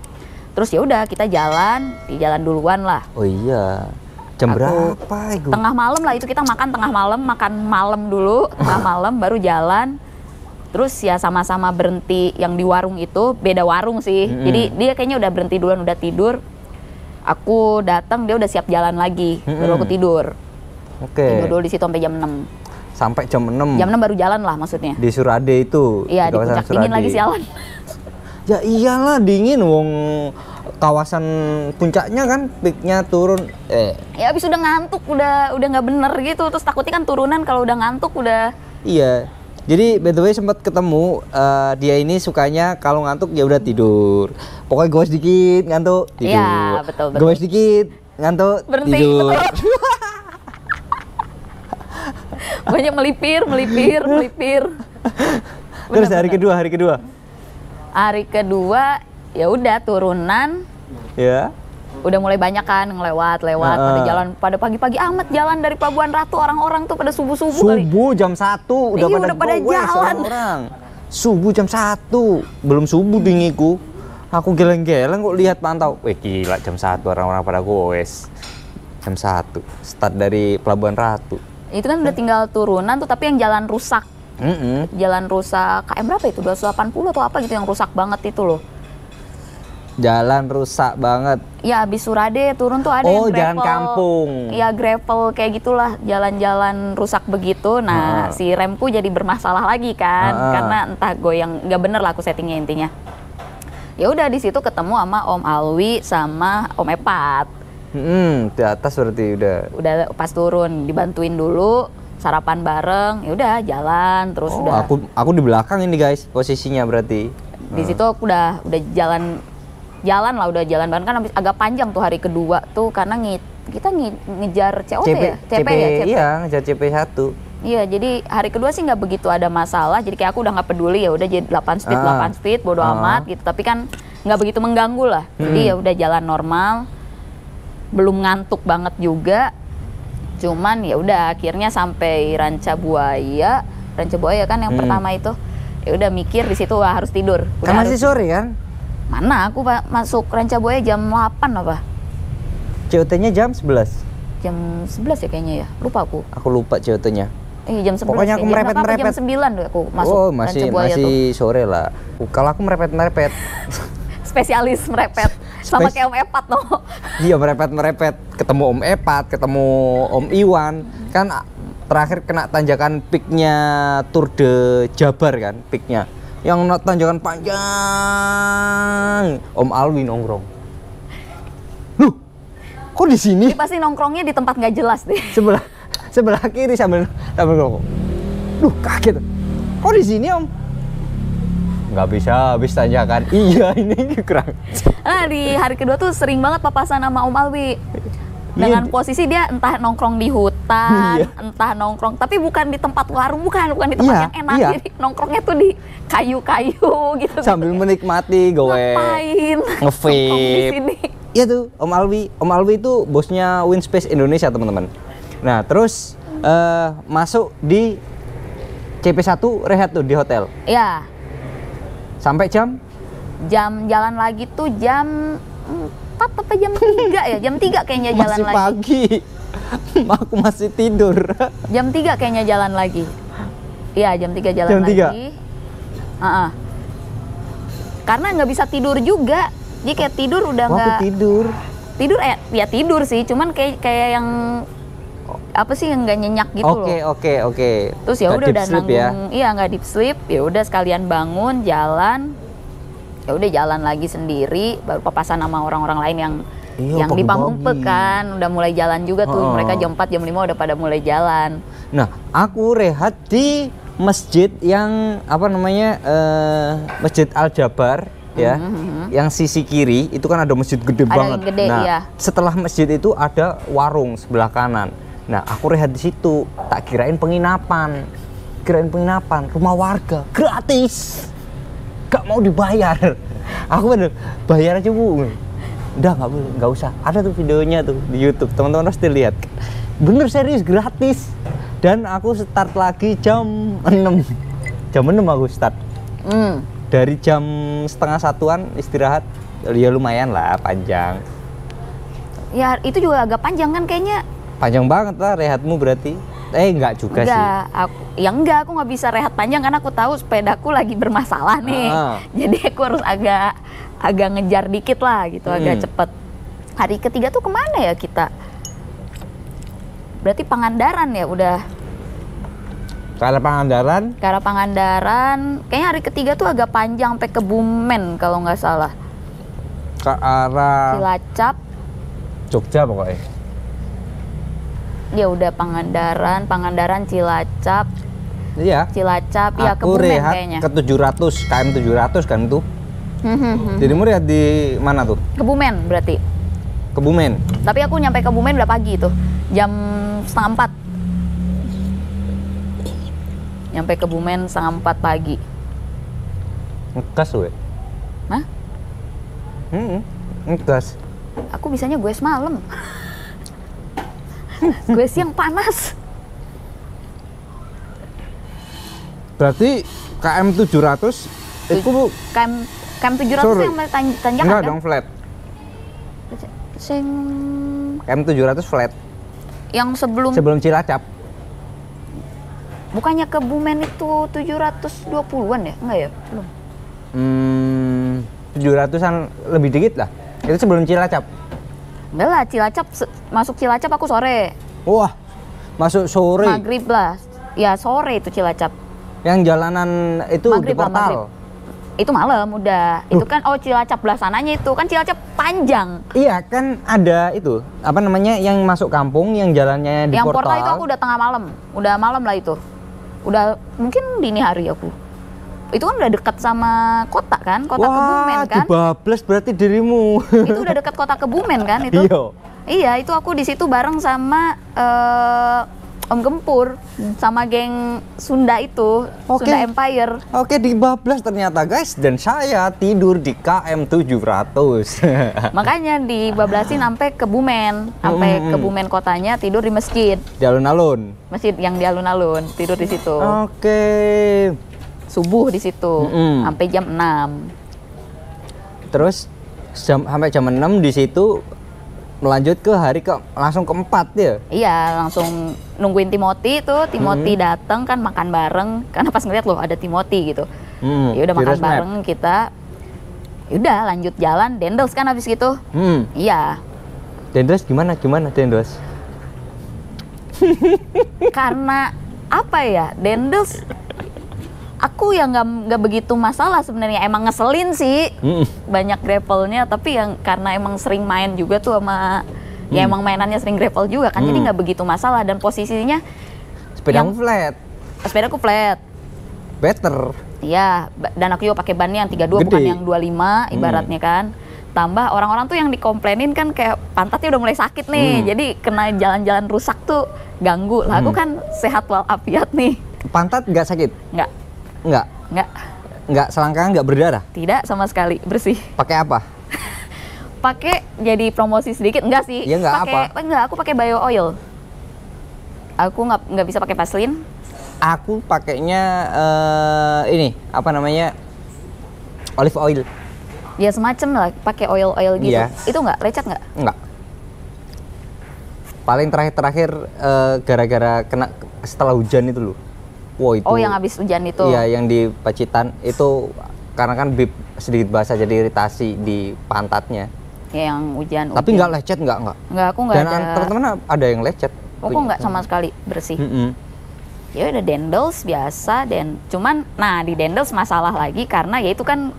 Terus ya udah kita jalan, di jalan duluan lah. Oh iya. Jam berapa itu? Tengah malam lah itu, kita makan tengah malam, makan malam dulu, tengah malam baru jalan. Terus ya sama-sama berhenti yang di warung itu, beda warung sih. Jadi dia kayaknya udah berhenti duluan, udah tidur. Aku datang, dia udah siap jalan lagi, baru aku tidur. Oke. Tidur dulu di situ sampai jam 6. Sampai jam 6? Jam 6 baru jalan lah maksudnya. Di Surade itu? Iya, di puncak dingin lagi sialan. Ya iyalah dingin, wong kawasan puncaknya kan peaknya turun. Ya abis udah ngantuk, udah nggak bener gitu. Terus takutnya kan turunan kalau udah ngantuk udah. Iya. Jadi by the way sempat ketemu, dia ini sukanya kalau ngantuk ya udah tidur. Pokoknya goes dikit ngantuk tidur. Iya, betul. Goes dikit ngantuk berhenti, tidur. Banyak melipir. Terus hari kedua. Hari kedua ya udah turunan. Ya. Udah mulai banyak kan ngelewat pada jalan, pada pagi-pagi amat jalan dari Pelabuhan Ratu, orang-orang tuh pada subuh-subuh kali. Subuh jam 1 udah iya, pada udah pada jalan. Orang. Subuh jam 1. Belum subuh dingiku. Aku geleng-geleng kok lihat pantau. Wih gila jam 1 orang-orang pada goes. Jam 1. Start dari Pelabuhan Ratu. Itu kan udah tinggal turunan tuh, tapi yang jalan rusak. Jalan rusak KM berapa itu? 280 atau apa gitu yang rusak banget itu loh. Jalan rusak banget. Ya abis Surade turun tuh ada yang gravel. Jalan kampung. Ya gravel kayak gitulah, jalan-jalan rusak begitu. Nah si remku jadi bermasalah lagi kan, karena entah goyang, nggak bener lah aku settingnya intinya. Ya udah di situ ketemu sama Om Alwi sama Om Epat. Di atas berarti udah pas turun dibantuin dulu sarapan bareng. Ya udah jalan terus udah. Aku di belakang ini guys posisinya berarti. Di situ aku udah jalan bareng kan, habis agak panjang tuh hari kedua tuh karena kita ngejar COT ya? CP ya? Iya, ngejar CP1. Iya, jadi hari kedua sih nggak begitu ada masalah, jadi kayak aku udah nggak peduli, ya udah jadi 8 speed bodo amat gitu, tapi kan nggak begitu mengganggu lah. Jadi ya udah jalan normal, belum ngantuk banget juga, cuman ya udah akhirnya sampai Ranca Buaya kan yang pertama itu, ya udah mikir di situ harus tidur. Kan masih sore kan? Mana aku masuk Ranca Buaya jam 8 apa? COT-nya jam 11? Jam 11 ya kayaknya ya, lupa aku. Aku lupa COT-nya. Jam 11. Pokoknya aku merepet-merepet. Jam 9 deh aku masuk Ranca Buaya tuh. Masih sore lah. Kalau aku merepet-merepet. Spesialis merepet. Sama kayak Om Epat no. Iya merepet-merepet. Ketemu Om Epat, ketemu Om Iwan. Kan terakhir kena tanjakan peaknya Tour de Jabar kan, peaknya. Yang tanjakan panjang. Om Alwi nongkrong. Loh, kok di sini? Dia pasti nongkrongnya di tempat nggak jelas deh. Sebelah kiri sambil ngerokok. Duh, kaget. Kok di sini, Om? Nggak bisa, habis tanjakan. Iya, ini kurang. Nah, di hari kedua tuh sering banget papasan sama Om Alwi. Dengan posisi dia entah nongkrong di hutan, entah nongkrong, tapi bukan di tempat warung, bukan di tempat yang enak. Jadi nongkrongnya tuh di kayu-kayu gitu. Sambil menikmati gowe. Ngapain? Nge-vape. Iya tuh, Om Alwi. Om Alwi itu bosnya Winspace Indonesia, teman-teman. Nah, terus masuk di CP1 rehat tuh di hotel. Iya. Sampai jam jalan lagi tuh jam 4 apa jam 3 ya? Jam 3 kayaknya jalan masih lagi. Masih pagi. Aku masih tidur. Jam 3 kayaknya jalan lagi. Iya, jam 3 jalan jam lagi. 3? Karena nggak bisa tidur juga. Jadi kayak tidur udah nggak. Tidur Ya tidur sih, cuman kayak yang apa sih yang nggak nyenyak gitu loh. Oke. Terus ya udah nanggung, iya nggak deep sleep. Ya udah sekalian bangun, jalan. Ya udah jalan lagi sendiri, baru papasan sama orang-orang lain yang di Pamungpe kan, udah mulai jalan juga tuh. Mereka jam 4, jam 5 udah pada mulai jalan. Nah, aku rehat di masjid yang apa namanya? Masjid Al Jabar ya. Yang sisi kiri itu kan ada masjid gede banget. Yang gede, nah, iya. Setelah masjid itu ada warung sebelah kanan. Nah, aku rehat di situ. Tak kirain penginapan. Rumah warga gratis. Gak mau dibayar. Aku bener bayar aja Bu. Udah nggak boleh, nggak usah. Ada tuh videonya tuh di YouTube. Teman-teman pasti lihat. Bener serius gratis. Dan aku start lagi jam 6. Jam 6 aku start. Dari jam setengah satuan istirahat. Ya lumayan lah, panjang. Ya itu juga agak panjang kan kayaknya. Panjang banget lah rehatmu berarti. Enggak juga sih. Enggak, aku nggak bisa rehat panjang karena aku tahu sepedaku lagi bermasalah nih. Jadi aku harus agak ngejar dikit lah gitu, agak cepet. Hari ketiga tuh kemana ya kita? Berarti Pangandaran ya udah. Ke arah Pangandaran. Kayaknya hari ketiga tuh agak panjang sampai Kebumen kalau nggak salah. Ke arah Cilacap. Jogja pokoknya. Ya udah Pangandaran, Cilacap. Iya. Cilacap, ya Aku Kebumen rehat kayaknya. ke 700, KM 700 kan tuh. Jadi mau rehat di mana tuh? Kebumen berarti. Kebumen. Tapi aku nyampe Kebumen udah pagi tuh, jam 3:30. Nyampe Kebumen 3:30 pagi. Ngegas we. Hah? Ngegas. Aku bisanya gue semalam. Gue siang panas. Berarti KM 700 itu KM 700 sorry. yang tanjakan enggak kan? dong flat. Sing KM 700 flat. yang sebelum Cilacap. bukannya Kebumen itu 720-an ya? Enggak ya? Belum. 700-an lebih dikit lah. Itu sebelum Cilacap. Enggak lah, masuk Cilacap aku sore. Wah, masuk sore. Maghrib lah. Ya sore itu Cilacap. Yang jalanan itu Maghrib di lah, portal. maghrib. Itu malam udah. Itu kan Cilacap belah sananya itu. Kan Cilacap panjang. Iya, kan ada itu. Apa namanya yang masuk kampung yang jalannya di Yang portal. portal itu aku udah tengah malam. Udah malam lah itu. Udah mungkin dini hari aku. Itu kan udah dekat sama kota kan? Kota Kebumen kan? Wah, dibablas berarti dirimu. Itu udah dekat kota Kebumen kan itu? Iya. Iya, itu aku di situ bareng sama Om Gempur sama geng Sunda itu, Oke. Sunda Empire. Oke, dibablas ternyata guys, dan saya tidur di KM 700. Makanya dibablasin sampai Kebumen, sampai Kebumen kotanya, tidur di masjid. Di alun-alun. Masjid yang di alun-alun, tidur di situ. Oke. Subuh di situ sampai jam 6. Terus sampai jam 6 di situ melanjut ke hari langsung keempat ya. Iya, langsung nungguin Timothy tuh. Timothy datang kan makan bareng karena pas ngeliat loh ada Timothy gitu. Ya udah makan bareng kita. Udah lanjut jalan Dendels kan habis gitu. Iya. Dendels gimana Dendels? Karena apa ya? Dendels aku yang nggak begitu masalah sebenarnya, emang ngeselin sih banyak gravelnya, tapi yang karena emang sering main juga tuh sama ya emang mainannya sering gravel juga kan, jadi nggak begitu masalah. Dan posisinya sepedaku flat. Sepedaku flat. Better. Iya, dan aku juga pakai bannya yang 32 bukan yang 25 ibaratnya kan. Tambah orang-orang tuh yang dikomplainin kan kayak pantatnya udah mulai sakit nih, jadi kena jalan-jalan rusak tuh ganggu lah. Aku kan sehat walafiat nih. Pantat nggak sakit? Nggak, selangkangan nggak berdarah? Tidak sama sekali, bersih. Pakai apa? Pakai jadi promosi sedikit, enggak sih? Ya nggak apa? Enggak, aku pakai bio oil. Aku nggak bisa pakai Vaseline. Aku pakainya ini apa namanya, olive oil. Ya semacam lah, pakai oil gitu. Iya. Itu nggak lecet nggak? Nggak. Paling terakhir gara-gara kena setelah hujan itu loh. Wow, itu. Oh, yang habis hujan itu? Iya, yang di Pacitan itu karena kan bib sedikit basah jadi iritasi di pantatnya. Ya, yang hujan. Tapi nggak lecet, nggak. Nggak, aku nggak ada. Dan teman-teman ada yang lecet. Aku nggak sama sekali, bersih. Ya udah Dendels biasa, cuman nah di Dendels masalah lagi karena ya itu kan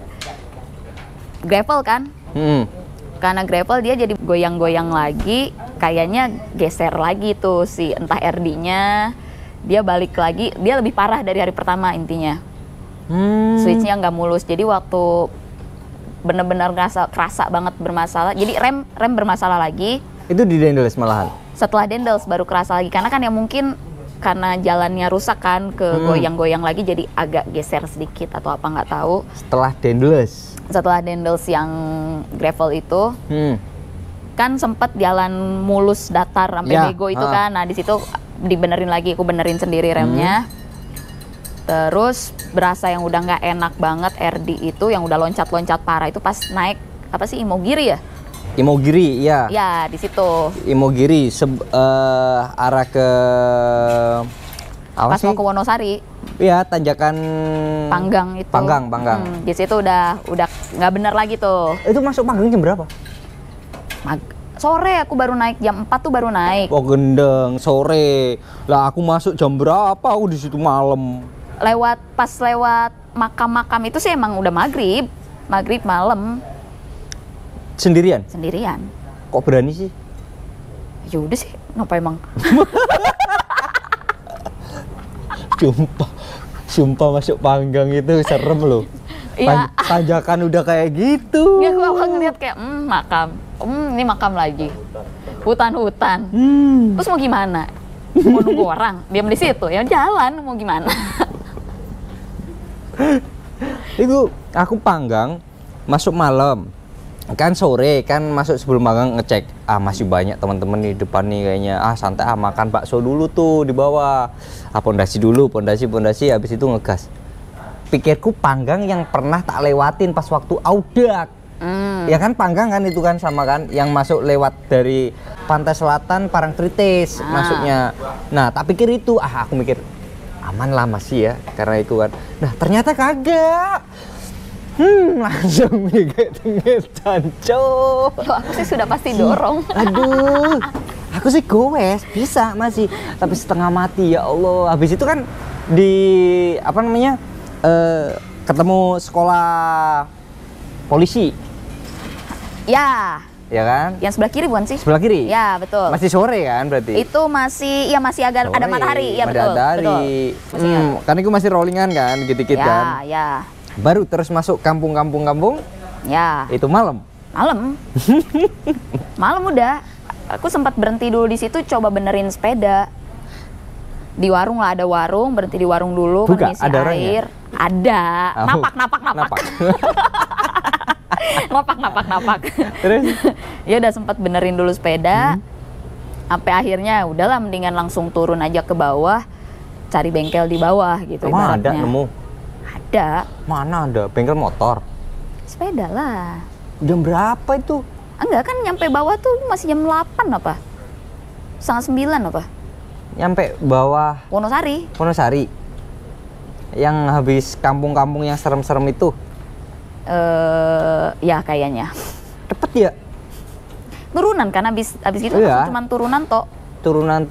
gravel kan. Karena gravel dia jadi goyang-goyang lagi, kayaknya geser lagi tuh si entah RD-nya. Dia balik lagi, dia lebih parah dari hari pertama intinya. Switch-nya nggak mulus, jadi waktu bener-bener kerasa banget bermasalah. Jadi rem bermasalah lagi. Itu di Dendels malahan? Setelah Dendels baru kerasa lagi, karena kan ya mungkin karena jalannya rusak kan, ke goyang-goyang lagi jadi agak geser sedikit atau apa nggak tahu. Setelah Dendels yang gravel itu kan sempat jalan mulus datar sampai bego itu kan. Nah di situ dibenerin lagi, aku benerin sendiri remnya. Terus berasa yang udah nggak enak banget RD itu, yang udah loncat-loncat parah itu pas naik apa sih, Imogiri ya? Imogiri, iya. Ya di situ. Imogiri arah ke apa pas sih? mau ke Wonosari. Iya, tanjakan Panggang itu. Panggang. Di situ udah nggak bener lagi tuh. Itu masuk Panggang jam berapa? Sore aku baru naik, jam 4 tuh baru naik. Oh gendeng, sore. Lah aku masuk jam berapa? Aku di situ malam. Pas lewat makam-makam itu sih emang udah maghrib malam. Sendirian? Sendirian. Kok berani sih? Ya udah sih, ngapa emang? Sumpah masuk Panggang itu serem loh. Iya. Tanjakan udah kayak gitu. Ya aku ngeliat kayak makam. Ini makam lagi. Hutan-hutan. Terus mau gimana? Mau nunggu orang diam di situ, ya jalan, mau gimana? Itu aku Panggang masuk malam. Kan sore kan masuk sebelum Panggang ngecek. Masih banyak teman-teman di depan nih kayaknya. Santai makan bakso dulu tuh di bawah. Pondasi dulu, pondasi habis itu ngegas. Pikirku Panggang yang pernah tak lewatin pas waktu Audak. Ya kan Panggang kan itu kan sama kan yang masuk lewat dari pantai selatan Parangtritis masuknya. Nah, tak pikir itu. Aku mikir aman lah masih ya karena itu kan. Nah, ternyata kagak. Langsung mikir janco. Aku sih sudah pasti dorong. Aduh. Aku sih goes, bisa masih, tapi setengah mati ya Allah. Habis itu kan di apa namanya? Ketemu sekolah polisi. Ya. Ya kan? Yang sebelah kiri bukan sih? Sebelah kiri? Ya, betul. Masih sore kan berarti? Itu masih agak sore, ada matahari, ya betul. Matahari. Karena itu masih rollingan kan, dikit-dikit kan. Ya. Baru terus masuk kampung. Ya. Itu malam. Malam udah. Aku sempat berhenti dulu di situ, coba benerin sepeda. Di warung lah, ada warung, berhenti di warung dulu, Buka, ngisi ada air. orangnya? Ada. Napak. Napak. Terus? Ya udah sempat benerin dulu sepeda. Sampai akhirnya udahlah mendingan langsung turun aja ke bawah, cari bengkel di bawah gitu. Emang ada nemu? Ada. Mana ada? Bengkel motor? Sepeda lah. Jam berapa itu? Enggak kan, nyampe bawah tuh masih jam 8 apa? Setengah 9 apa? Nyampe bawah Wonosari. Yang habis kampung-kampung yang serem-serem itu? Ya kayaknya. Cepet ya? Turunan kan, habis itu iya. cuma turunan tok. Turunan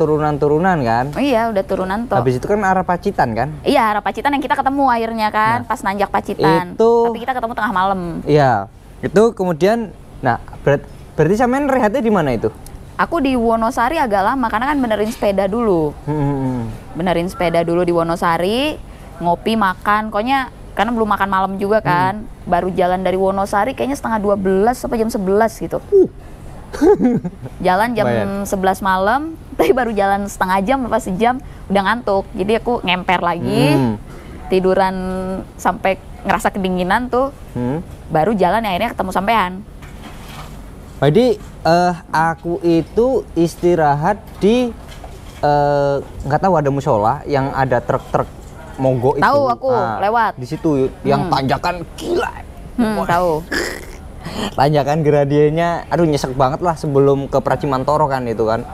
kan? Oh iya, udah turunan tok. Habis itu kan arah Pacitan kan? Iya, arah Pacitan yang kita ketemu akhirnya kan, pas nanjak Pacitan. Itu... Tapi kita ketemu tengah malam. Iya, itu kemudian, nah berarti sampean rehatnya di mana itu? Aku di Wonosari agak lama karena kan benerin sepeda dulu. Benerin sepeda dulu di Wonosari, ngopi, makan, pokoknya karena belum makan malam juga kan. Baru jalan dari Wonosari kayaknya setengah 12 sampai jam 11 gitu. Jalan jam 11 malam, tapi baru jalan setengah jam, pas sejam udah ngantuk. Jadi aku ngemper lagi, tiduran sampai ngerasa kedinginan tuh. Baru jalan akhirnya ketemu sampean. Jadi aku itu istirahat di nggak tahu ada musola yang ada truk-truk mogok itu. Tahu aku lewat. Di situ yang tanjakan gila. Tahu. Tanjakan gradiennya, aduh nyesek banget lah sebelum ke Pracimantoro kan itu kan.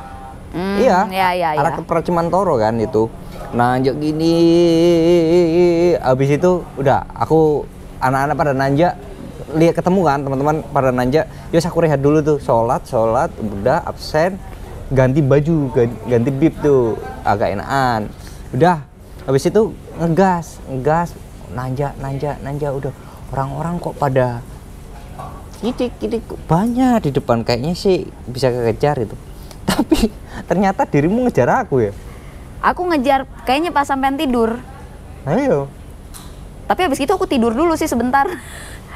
Iya. Arah ke Pracimantoro kan itu. Nanjak gini, habis itu udah aku anak-anak pada nanjak, lihat ketemu kan teman-teman pada nanjak. Yos aku rehat dulu tuh, sholat, udah absen, ganti baju, ganti bib tuh, agak enakan. Udah, habis itu ngegas, nanjak, udah orang-orang kok pada kidik banyak di depan, kayaknya sih bisa kekejar itu. Tapi ternyata dirimu ngejar aku ya. Aku ngejar kayaknya pas sampean tidur. Ayo. Tapi habis itu aku tidur dulu sih sebentar.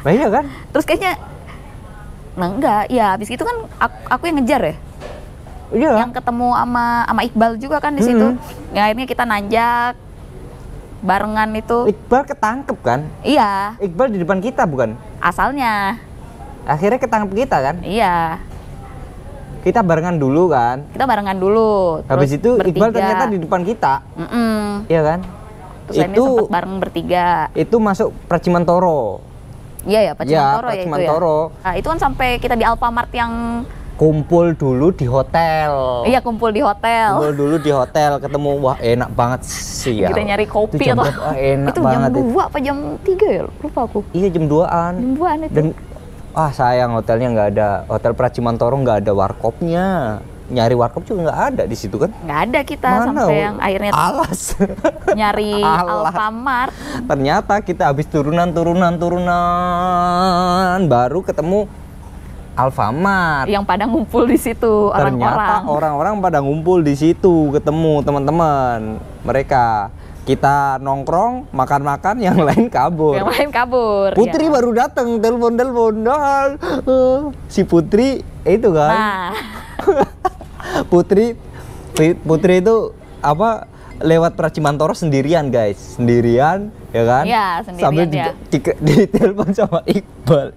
Nah iya kan? Terus kayaknya enggak, ya habis itu kan aku yang ngejar ya. Iya. Yang ketemu sama Iqbal juga kan di situ. Yang akhirnya kita nanjak barengan itu. Iqbal ketangkep kan? Iya. Iqbal di depan kita bukan? Asalnya. Akhirnya ketangkep kita kan? Iya. Kita barengan dulu kan? Kita barengan dulu. Habis itu bertiga. Iqbal ternyata di depan kita. Iya kan? Terus akhirnya sempat bareng bertiga. Itu masuk Pracimantoro. Iya ya, Pracimantoro ya itu ya. Nah, itu kan sampai kita di Alfamart yang kumpul dulu di hotel. Iya, kumpul di hotel. Kumpul dulu di hotel, ketemu, wah enak banget sih ya. Kita nyari kopi atau enak itu banget. Jam 2 apa jam 3 ya? Lupa aku. Iya, jam 2-an. Jam 2-an itu. Dan sayang hotelnya nggak ada, hotel Pracimantoro nggak ada warkopnya. Nyari warkop juga nggak ada di situ kan? Nggak ada kita. Mana? Sampai yang akhirnya alas nyari Alfamart. Ternyata kita habis turunan baru ketemu Alfamart. Yang pada ngumpul di situ orang-orang. Ternyata orang-orang pada ngumpul di situ, ketemu teman-teman mereka. Kita nongkrong, makan-makan, yang lain kabur. Yang lain kabur. Putri baru datang, telepon. Si Putri itu kan. Nah. Putri itu apa lewat Pracimantoro sendirian guys, sendirian ya kan? Iya, sendirian. Sambil ditelepon sama Iqbal.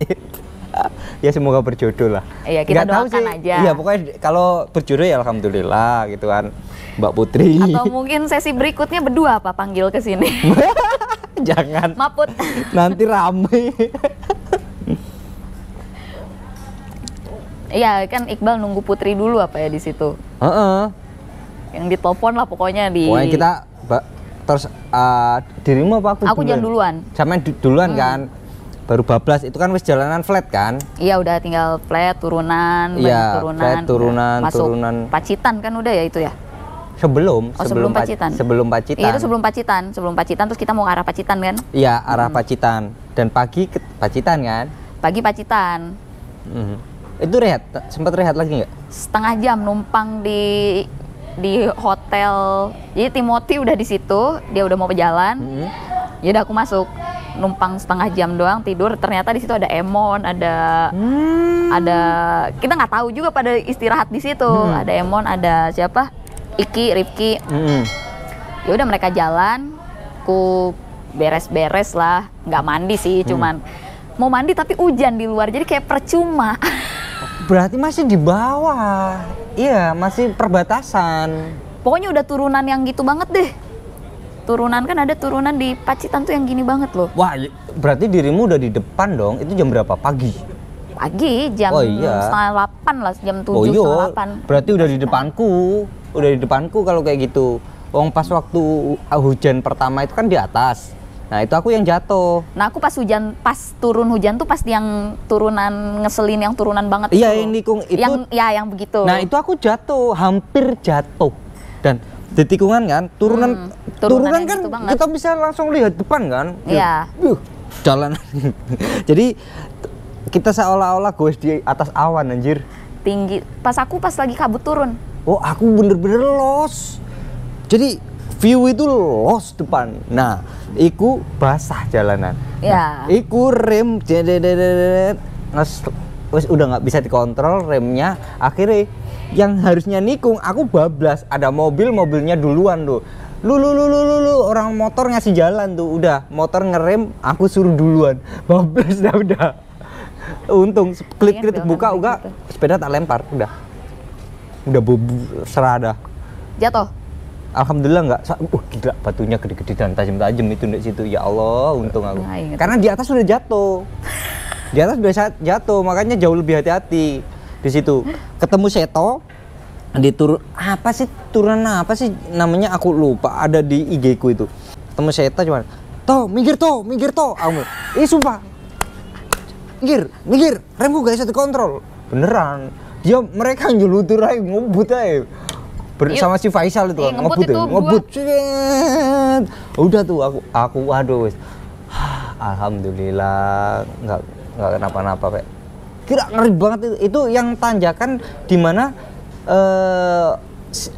Ya semoga berjodoh lah. Iya, kita doakan aja. Iya, pokoknya kalau berjodoh ya alhamdulillah gitu kan, Mbak Putri. Atau mungkin sesi berikutnya berdua apa panggil ke sini. Jangan. Maput. Nanti rame. Iya, kan Iqbal nunggu Putri dulu apa ya di situ. Yang ditelepon lah pokoknya di. Pokoknya kita terus dirimu apa aku? Aku jangan duluan. Sama duluan kan. Baru bablas itu kan wis jalanan flat kan? Iya, udah tinggal flat turunan, flat turunan, masuk turunan. Pacitan kan udah ya itu ya. Sebelum Pacitan. Sebelum Pacitan. Iya, itu sebelum Pacitan terus kita mau ke arah Pacitan kan? Iya, arah Pacitan. Dan pagi ke Pacitan kan? Pagi Pacitan. Itu sempat rehat lagi nggak? Setengah jam numpang di hotel. Jadi Timothy udah di situ, dia udah mau berjalan. Ya udah aku masuk, numpang setengah jam doang tidur. Ternyata di situ ada Emon, ada kita nggak tahu juga pada istirahat di situ. Ada Emon, ada siapa? Iki, Rifki. Ya udah mereka jalan, ku beres-beres lah, nggak mandi sih, cuman mau mandi tapi hujan di luar, jadi kayak percuma. Berarti masih di bawah. Iya, masih perbatasan. Pokoknya udah turunan yang gitu banget deh. Turunan kan ada turunan di Pacitan tuh yang gini banget loh. Wah, berarti dirimu udah di depan dong. Itu jam berapa? Pagi? Pagi, jam 7:30 lah, jam 7, 7:30. Berarti udah di depanku. Udah di depanku kalau kayak gitu. Pas waktu hujan pertama itu kan di atas. Nah, itu aku yang jatuh. Nah, aku pas turun hujan tuh pas yang turunan ngeselin, yang turunan banget. Iya, yang nikung itu. Yang begitu. Nah, itu aku jatuh, hampir jatuh. Dan di tikungan kan, turunan kan gitu kita bisa langsung lihat depan kan. Iya. Jalan. Jadi kita seolah-olah goes di atas awan anjir. Tinggi. Pas lagi kabut turun. Oh, aku bener-bener los. Jadi view itu los depan. Nah, iku basah jalanan. Ya. Nah, iku rem wes udah nggak bisa dikontrol remnya. Akhirnya yang harusnya nikung aku bablas. Ada mobilnya duluan tuh. Lu orang motor ngasih jalan tuh. Udah motor ngerem, aku suruh duluan. Bablas udah. Untung klik buka uga gitu. Sepeda tak lempar udah serada. Jatuh. Alhamdulillah nggak. Gila batunya gede-gede dan tajam-tajam itu di situ. Ya Allah, untung aku. Karena di atas sudah jatuh. Di atas sudah jatuh, makanya jauh lebih hati-hati di situ. Ketemu Seto di turunan apa sih namanya aku lupa, ada di IG ku itu. Ketemu Seto cuman, minggir toh. Aku, sumpah. Minggir, remku gak bisa dikontrol. Beneran. Mereka nyulutur aja, ngebut aja. Sama si Faisal itu kan, ngebut. Udah tuh aku waduh wis. Alhamdulillah nggak kenapa-napa, Pak. Kira ngeri banget itu yang tanjakan di mana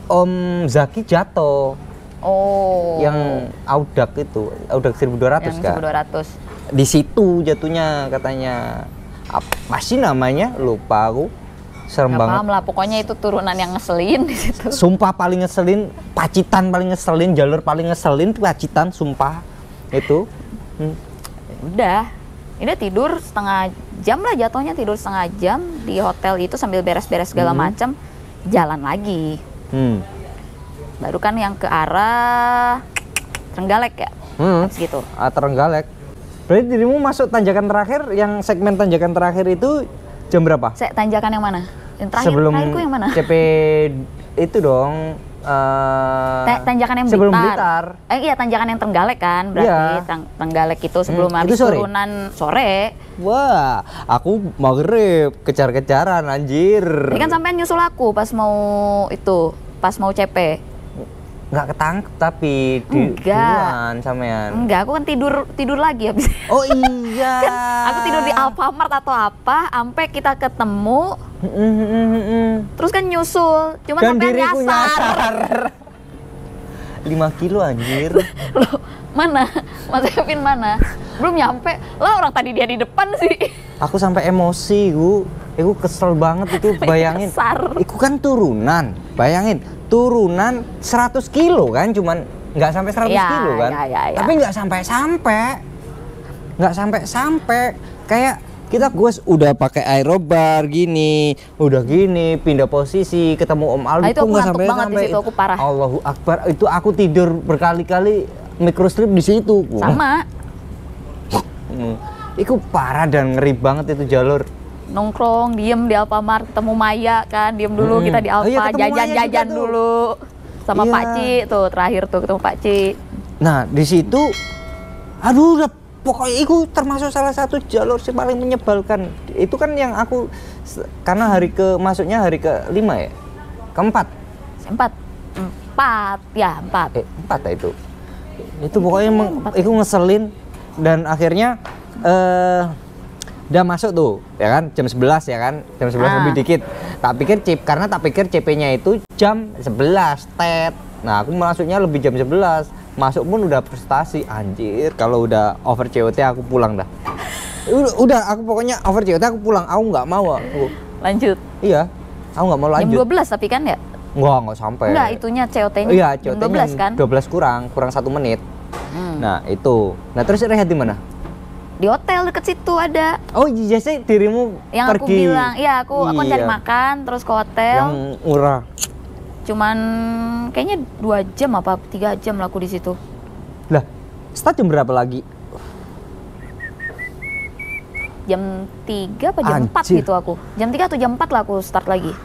Om Zaki jatuh. Oh. Yang Audak 1200 kan? 1200. Di situ jatuhnya katanya. Apa sih namanya? Lupa aku. serem Nggak banget. paham lah, pokoknya itu turunan yang ngeselin di situ. Sumpah paling ngeselin, Pacitan paling ngeselin, jalur paling ngeselin Pacitan, sumpah itu. Udah tidur setengah jam lah jatuhnya, tidur setengah jam di hotel itu sambil beres-beres segala macam, jalan lagi. Baru kan yang ke arah Trenggalek ya, gitu. Trenggalek. Berarti dirimu masuk tanjakan terakhir, yang segmen tanjakan terakhir itu jam berapa? Tanjakan yang mana? Yang terakhir, sebelum terakhirku yang mana? CP itu dong. Tanjakan yang sebelum Blitar. Iya, tanjakan yang Trenggalek kan, berarti Iya. Trenggalek itu sebelum habis itu sore? turunan sore. Wah, aku maghrib kejar-kejaran anjir. Ini kan sampean nyusul aku pas mau CP. Nggak ketangkep tapi duluan sampean. Enggak, aku kan tidur lagi habis. Oh iya. Kan aku tidur di Alfamart atau apa, sampai kita ketemu. Terus kan nyusul, cuma Dan sampai diriku nyasar. 5 kilo anjir. Loh, mana? Mas Kevin mana? Belum nyampe. Lah orang tadi dia di depan sih. Aku sampai emosi, aku kesel banget itu, bayangin. Nyasar. Itu kan turunan, bayangin. Turunan 100 kilo kan, cuman nggak sampai 100 kilo kan. Ya. Tapi nggak sampai. Kayak kita udah pakai aerobar gini, udah gini, pindah posisi, ketemu Om Aldi, itu aku nggak ngantuk banget di situ, aku parah. Allahu Akbar, itu aku tidur berkali-kali microstrip di situ. Sama. Itu parah dan ngeri banget itu jalur. Nongkrong, diem di Alfamart, ketemu Maya kan, diem dulu kita di Alfa, iya, ketemu Maya jajan-jajan juga tuh. dulu. Sama Iya. Pak Ci tuh, terakhir tuh ketemu Pak Ci. Nah, di situ aduh udah, pokoknya itu termasuk salah satu jalur sih paling menyebalkan. Itu kan yang aku, karena masuknya hari ke-5 ya? Keempat? Empat ya. 4 ya itu. Itu pokoknya itu ngeselin, dan akhirnya udah masuk tuh, ya kan, jam 11 ya kan, jam 11 lebih dikit. Karena tak pikir CP-nya itu jam 11 tet. Nah, aku masuknya lebih jam 11. Masuk pun udah frustasi, anjir. Kalau udah over COT aku pulang dah. Udah, aku pokoknya over COT aku pulang. Aku nggak mau aku. Lanjut. Iya, aku nggak mau lanjut. Jam 12 tapi kan ya? Nggak sampai. Enggak, itunya COT-nya Iya, jam COT-nya 12 kan? 12 kurang 1 menit. Nah, itu. Nah, terus rehat di mana? Di hotel deket situ ada. Oh, iya sih, dirimu Yang aku pergi. bilang, iya aku Iya. cari makan terus ke hotel. Yang murah. Cuman kayaknya 2 jam apa 3 jam lah aku di situ. Lah, start jam berapa lagi? Jam 3 apa jam 4 Anjir. gitu aku. Jam 3 atau jam 4 lah aku start lagi.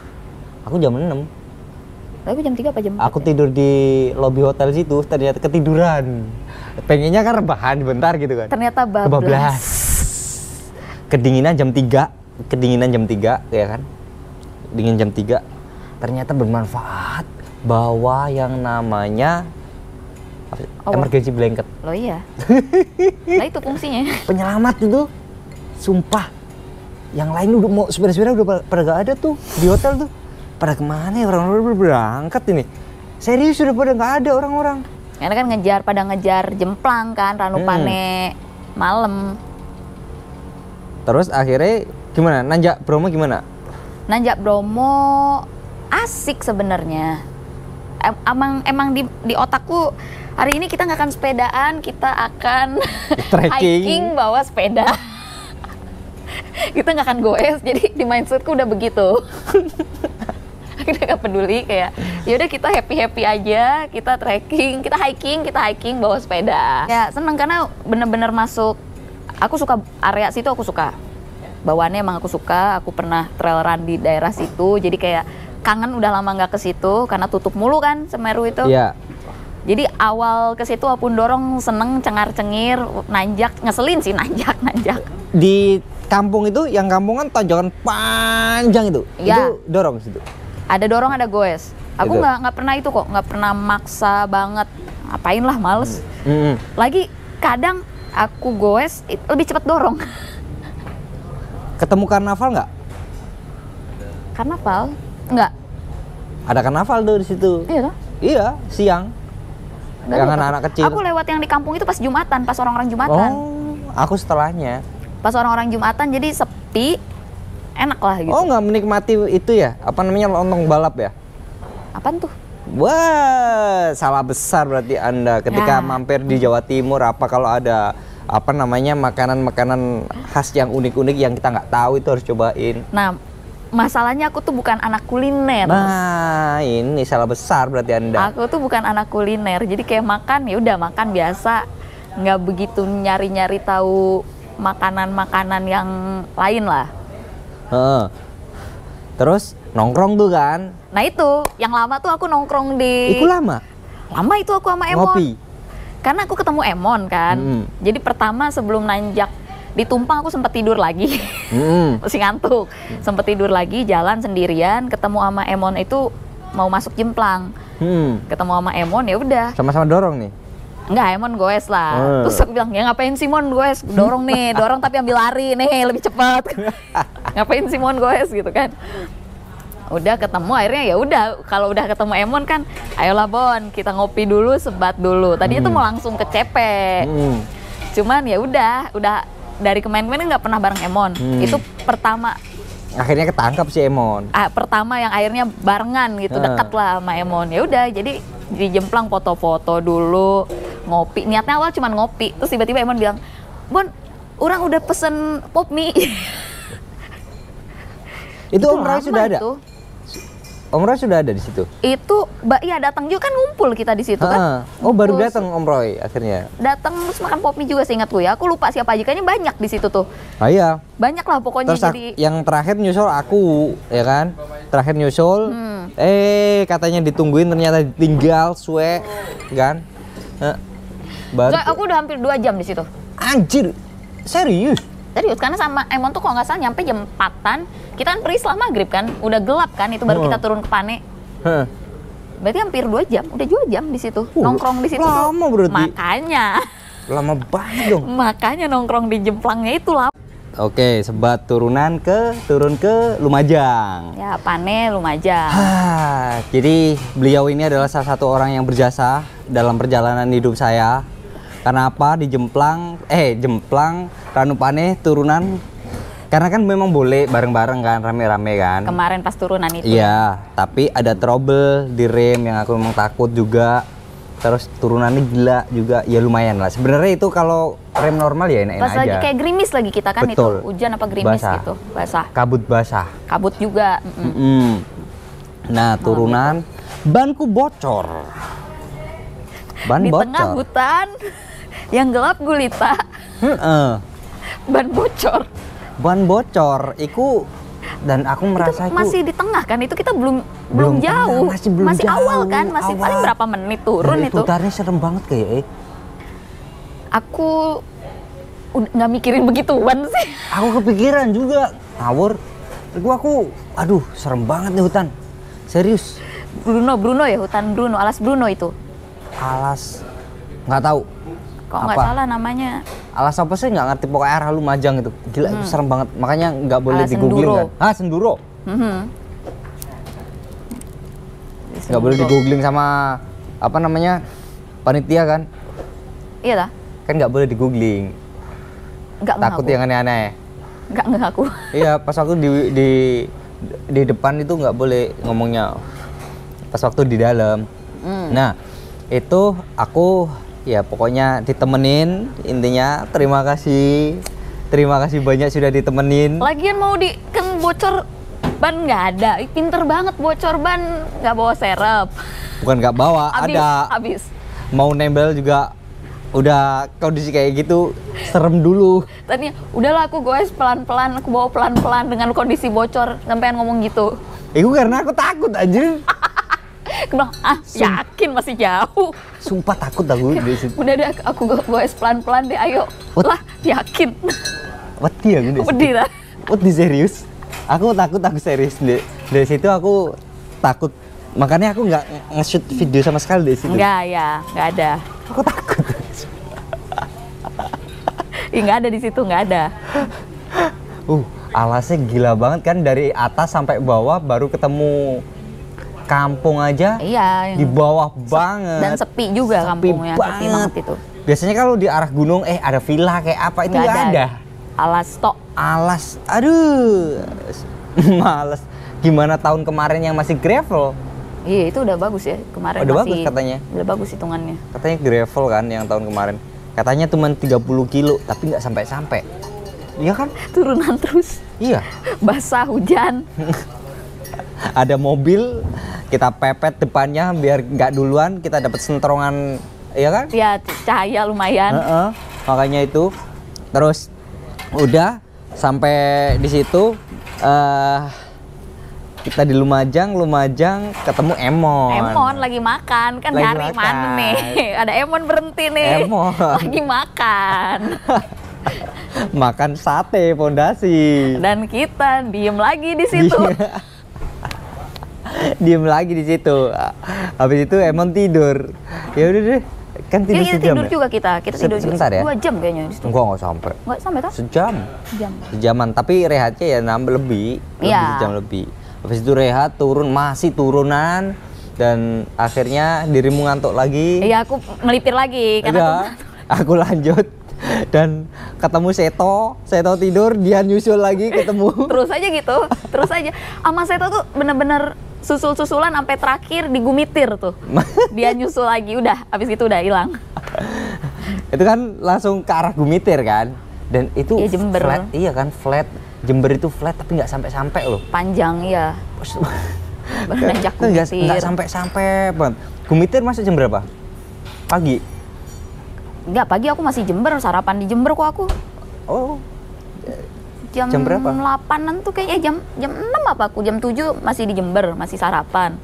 Aku jam 6. Tapi jam 3 apa jam 4? Aku tidur di lobi hotel situ, ternyata ketiduran. Pengennya kan rebahan bentar gitu kan. Ternyata bablas. Kebablas. Kedinginan jam 3, ya kan? Dingin jam 3. Ternyata bermanfaat. Bawa yang namanya emergency blanket. Loh iya. Nah itu fungsinya. Penyelamat itu. Sumpah. Yang lain udah mau sepeda-sepeda udah pada gak ada tuh di hotel tuh. Pada kemana ya, orang-orang berangkat ini? Serius udah pada gak ada orang-orang. Karena kan pada ngejar jemplang kan, Ranupane malam. Terus akhirnya gimana? Nanjak Bromo gimana? Nanjak Bromo asik sebenarnya. Emang di otakku hari ini kita nggak akan sepedaan, kita akan hiking bawa sepeda. Kita nggak akan goes, jadi di mindsetku udah begitu. Kita nggak peduli, kayak yaudah kita happy aja, kita trekking, kita hiking bawa sepeda. Ya seneng karena bener-bener masuk. Aku suka area situ, aku suka. Bawaannya emang aku suka. Aku pernah trail run di daerah situ, jadi kayak kangen udah lama nggak ke situ karena tutup mulu kan Semeru itu. Iya. Jadi awal ke situ walaupun dorong seneng cengar-cengir, nanjak, ngeselin sih nanjak. Di kampung itu, yang kampung kan tanjakan panjang itu. Ya. Itu dorong situ. Ada dorong, ada goes. Aku Itu. nggak pernah itu kok, nggak pernah maksa banget. Ngapain lah, males. Lagi kadang aku goes lebih cepet dorong. Ketemu karnaval nggak? Karnaval? Nggak. Ada karnaval tuh di situ. Iya toh? Iya, siang. Nggak Yang lihat. anak-anak kecil. Aku lewat yang di kampung itu pas Jumatan, pas orang-orang Jumatan. Oh, aku setelahnya. Pas orang-orang Jumatan jadi sepi. enak lah gitu. Oh, nggak menikmati itu ya? Apa namanya, lontong balap ya? Apaan tuh? Wah, salah besar berarti Anda ketika Ya. mampir di Jawa Timur. Apa kalau ada apa namanya makanan-makanan khas yang unik-unik yang kita nggak tahu, itu harus cobain. Nah, masalahnya aku tuh bukan anak kuliner. Nah, ini salah besar berarti Anda. Aku tuh bukan anak kuliner. Jadi kayak makan ya udah makan biasa, nggak begitu nyari-nyari tahu makanan-makanan yang lain lah. Heeh. Terus nongkrong tuh kan? Nah itu, yang lama tuh aku nongkrong di... Itu lama. Lama itu aku sama Emon. Ngopi. Karena aku ketemu Emon kan. Jadi pertama sebelum nanjak di Tumpang aku sempat tidur lagi. Masih ngantuk. Sempat tidur lagi, jalan sendirian, ketemu sama Emon itu mau masuk Jemplang. Ketemu sama Emon ya udah. Sama-sama dorong nih. Enggak, Emon goes lah. Terus aku bilang, ya ngapain Simon goes? Dorong nih, dorong tapi ambil lari nih, lebih cepat. Ngapain Simon goes gitu kan. Udah ketemu, akhirnya ya udah, kalau udah ketemu Emon kan, ayolah Bon, kita ngopi dulu, sebat dulu. Tadinya tuh mau langsung ke CP. Cuman ya udah dari kemarin-kemarin nggak pernah bareng Emon. Itu pertama. Akhirnya ketangkap si Emon. Pertama yang akhirnya barengan gitu, dekat lah sama Emon. Ya udah, jadi di Jemplang foto-foto dulu, ngopi. Niatnya awal cuma ngopi, terus tiba-tiba Emon bilang, Bon, orang udah pesen pop mie. Itu Om Roy lama sudah ada? itu. Om Roy sudah ada di situ? Itu, iya datang juga kan, ngumpul kita di situ kan. Oh, baru Ngumpul. datang Om Roy akhirnya. Datang terus makan pop mie juga seingatku ya. Aku lupa siapa aja, kayaknya banyak di situ tuh. Ah, iya. Banyak lah pokoknya. Terus jadi yang terakhir nyusul aku, ya kan? Terakhir nyusul, katanya ditungguin, ternyata ditinggal, suwe, kan? Baru. Enggak, aku udah hampir 2 jam di situ. Anjir, serius? Serius, karena sama Emon tuh kalau nggak salah nyampe jam 4-an. Kita kan pergi setelah maghrib kan, udah gelap kan, itu baru kita turun ke Pane. Berarti hampir 2 jam, udah 2 jam di situ. Nongkrong di situ. Lama berarti. Makanya. Lama banget dong. Makanya nongkrong di Jemplangnya itu lama. Oke, sebat turun ke Lumajang. Ya, Pane, Lumajang. Jadi beliau ini adalah salah satu orang yang berjasa dalam perjalanan hidup saya. Karena apa? Di Jemplang, Ranupane turunan. Karena kan memang boleh bareng-bareng kan, rame-rame kan. Kemarin pas turunan itu. Iya, tapi ada trouble di rem yang aku memang takut juga. Terus turunannya gila juga, ya lumayan lah. Sebenarnya itu kalau rem normal ya enak-enak Pas aja. lagi kayak gerimis lagi kita kan. Betul. Itu hujan apa gerimis Basah. gitu, basah. Kabut basah. Kabut juga. Nah, turunan banku bocor. Ban Di bocor. tengah hutan yang gelap gulita, ban bocor. Ban bocor, iku dan aku merasa Itu masih di tengah kan, itu kita belum jauh, tengah, masih jauh, awal kan, masih awal. paling berapa menit turun Dan itu. Putarnya serem banget kayak. Aku nggak mikirin begituan sih. Aku kepikiran juga, ngawur. Aku, aduh, serem banget nih hutan. Serius. Bruno ya, hutan Bruno, alas Bruno itu. Alas, nggak tahu. Kok nggak Apa? salah namanya? Alas apa sih nggak ngerti, pokoknya arah Lumajang itu. Gila, itu serem banget. Makanya nggak boleh Alas di googling Senduro. kan. Senduro. Nggak boleh di googling sama apa namanya panitia kan? Iya lah, Kan nggak boleh di googling. nggak Takut ngaku. yang aneh-aneh. Nggak ngaku. Iya, pas aku di depan itu nggak boleh ngomongnya. Pas waktu di dalam. Nah, itu aku ya pokoknya ditemenin, intinya terima kasih banyak sudah ditemenin. Lagian mau kan bocor ban nggak ada. Ih, pinter banget bocor ban, nggak bawa serep. Bukan nggak bawa, ada Habis. mau nembel juga udah kondisi kayak gitu serem dulu. Tadinya udahlah aku goes pelan-pelan, aku bawa pelan-pelan dengan kondisi bocor, sampean ngomong gitu. Itu karena aku takut anjir. Aku bilang, yakin masih jauh. Sumpah takut aku di situ. Udah deh, aku goes pelan-pelan deh, ayo. What? Lah, yakin. Wedi aku di situ. Wedi lah. Wedi serius. Aku serius di situ aku takut. Makanya aku nggak nge-shoot video sama sekali di situ. Enggak ya, nggak ada. Aku takut. Nggak ada di situ, nggak ada. Alasnya gila banget kan, dari atas sampai bawah baru ketemu kampung aja. Iya. Di bawah banget. Dan sepi juga kampungnya, sepi banget itu. Biasanya kalau di arah gunung ada villa kayak apa itu nggak ada. Alas tok. Alas, aduh, males. Gimana tahun kemarin yang masih gravel? Iya, itu udah bagus ya kemarin. Udah masih, bagus katanya. Udah bagus hitungannya. Katanya gravel kan yang tahun kemarin. Katanya cuma 30 kilo, tapi nggak sampai-sampai. Iya kan? Turunan terus. Iya. Basah hujan. Ada mobil, kita pepet depannya biar nggak duluan, kita dapat sentrongan, iya kan? Ya cahaya lumayan. Makanya itu. Terus udah sampai di situ kita di Lumajang ketemu Emon. Emon lagi makan kan, Lagi nyari makan. mana nih? Ada Emon berhenti nih. Emon. Lagi makan. Makan sate Pondasi. Dan kita diem lagi di situ. Diem lagi di situ. Habis itu Emon tidur. Ya udah deh. Kan tidur Iya, sejam tidur ya? juga kita juga Sebentar ya? 2 jam kayaknya di situ. Enggak sampai. Nggak sampai kan? Sejam. Jam. Sejaman, tapi rehatnya ya nambah lebih. Iya. Sejam lebih. Habis itu rehat, turun, masih turunan. Dan akhirnya dirimu ngantuk lagi. Iya, aku melipir lagi karena Udah, aku lanjut. Dan ketemu Seto tidur, dia nyusul lagi ketemu. terus aja gitu, terus aja. Sama Seto tuh bener-bener susul-susulan sampai terakhir digumitir tuh. Dia nyusul lagi, udah, habis itu udah hilang. Itu kan langsung ke arah Gumitir kan. Dan itu Iya, Jember. flat, iya kan flat. Jember itu flat tapi nggak sampai-sampai loh. Panjang ya. Baru nanjak Nggak Gumitir. sampai-sampai banget. Gumitir masuk jam berapa? Pagi? Enggak, pagi aku masih Jember, sarapan di Jember kok aku. Oh, Jam Jam berapa? 8-an tuh kayaknya jam 6 apa aku, jam 7 masih di Jember, masih sarapan.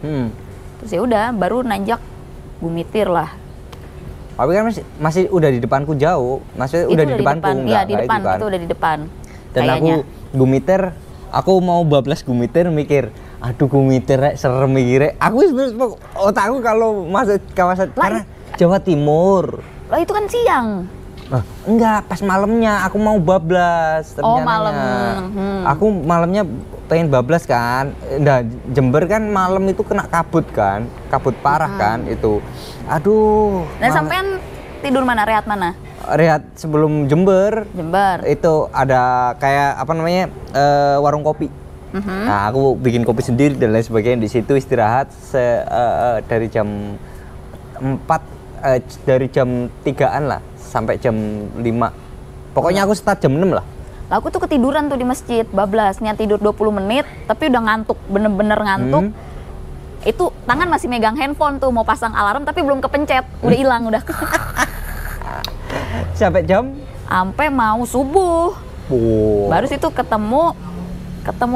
Terus ya udah baru nanjak Gumitir lah. tapi kan masih udah di depanku jauh. Maksudnya Itu udah di depanku Iya, enggak di depan, itu kan. itu udah di depan. Dan kayaknya. aku mau bablas Gumitir mikir, aduh Gumitir rek serem mikirnya. Aku sebenarnya otakku kalau masuk kawasan karena Jawa Timur. Lah itu kan siang. Enggak, pas malamnya aku mau bablas Oh, rencananya. malam. Aku malamnya pengen bablas kan. Nah, Jember kan malam itu kena kabut kan. Kabut parah kan itu. Aduh. Dan sampean tidur mana, rehat mana? Rehat sebelum Jember. Jember. Itu ada kayak apa namanya? Warung kopi. Nah, aku bikin kopi sendiri dan lain sebagainya di situ istirahat dari jam 4 dari jam 3-an lah sampai jam 5. Pokoknya aku start jam 6 lah. Lah aku tuh ketiduran tuh di masjid, bablas, niat tidur 20 menit, tapi udah ngantuk, bener-bener ngantuk. Itu tangan masih megang handphone tuh, mau pasang alarm tapi belum kepencet, udah hilang udah. Sampai jam? Sampai mau subuh. Baru situ ketemu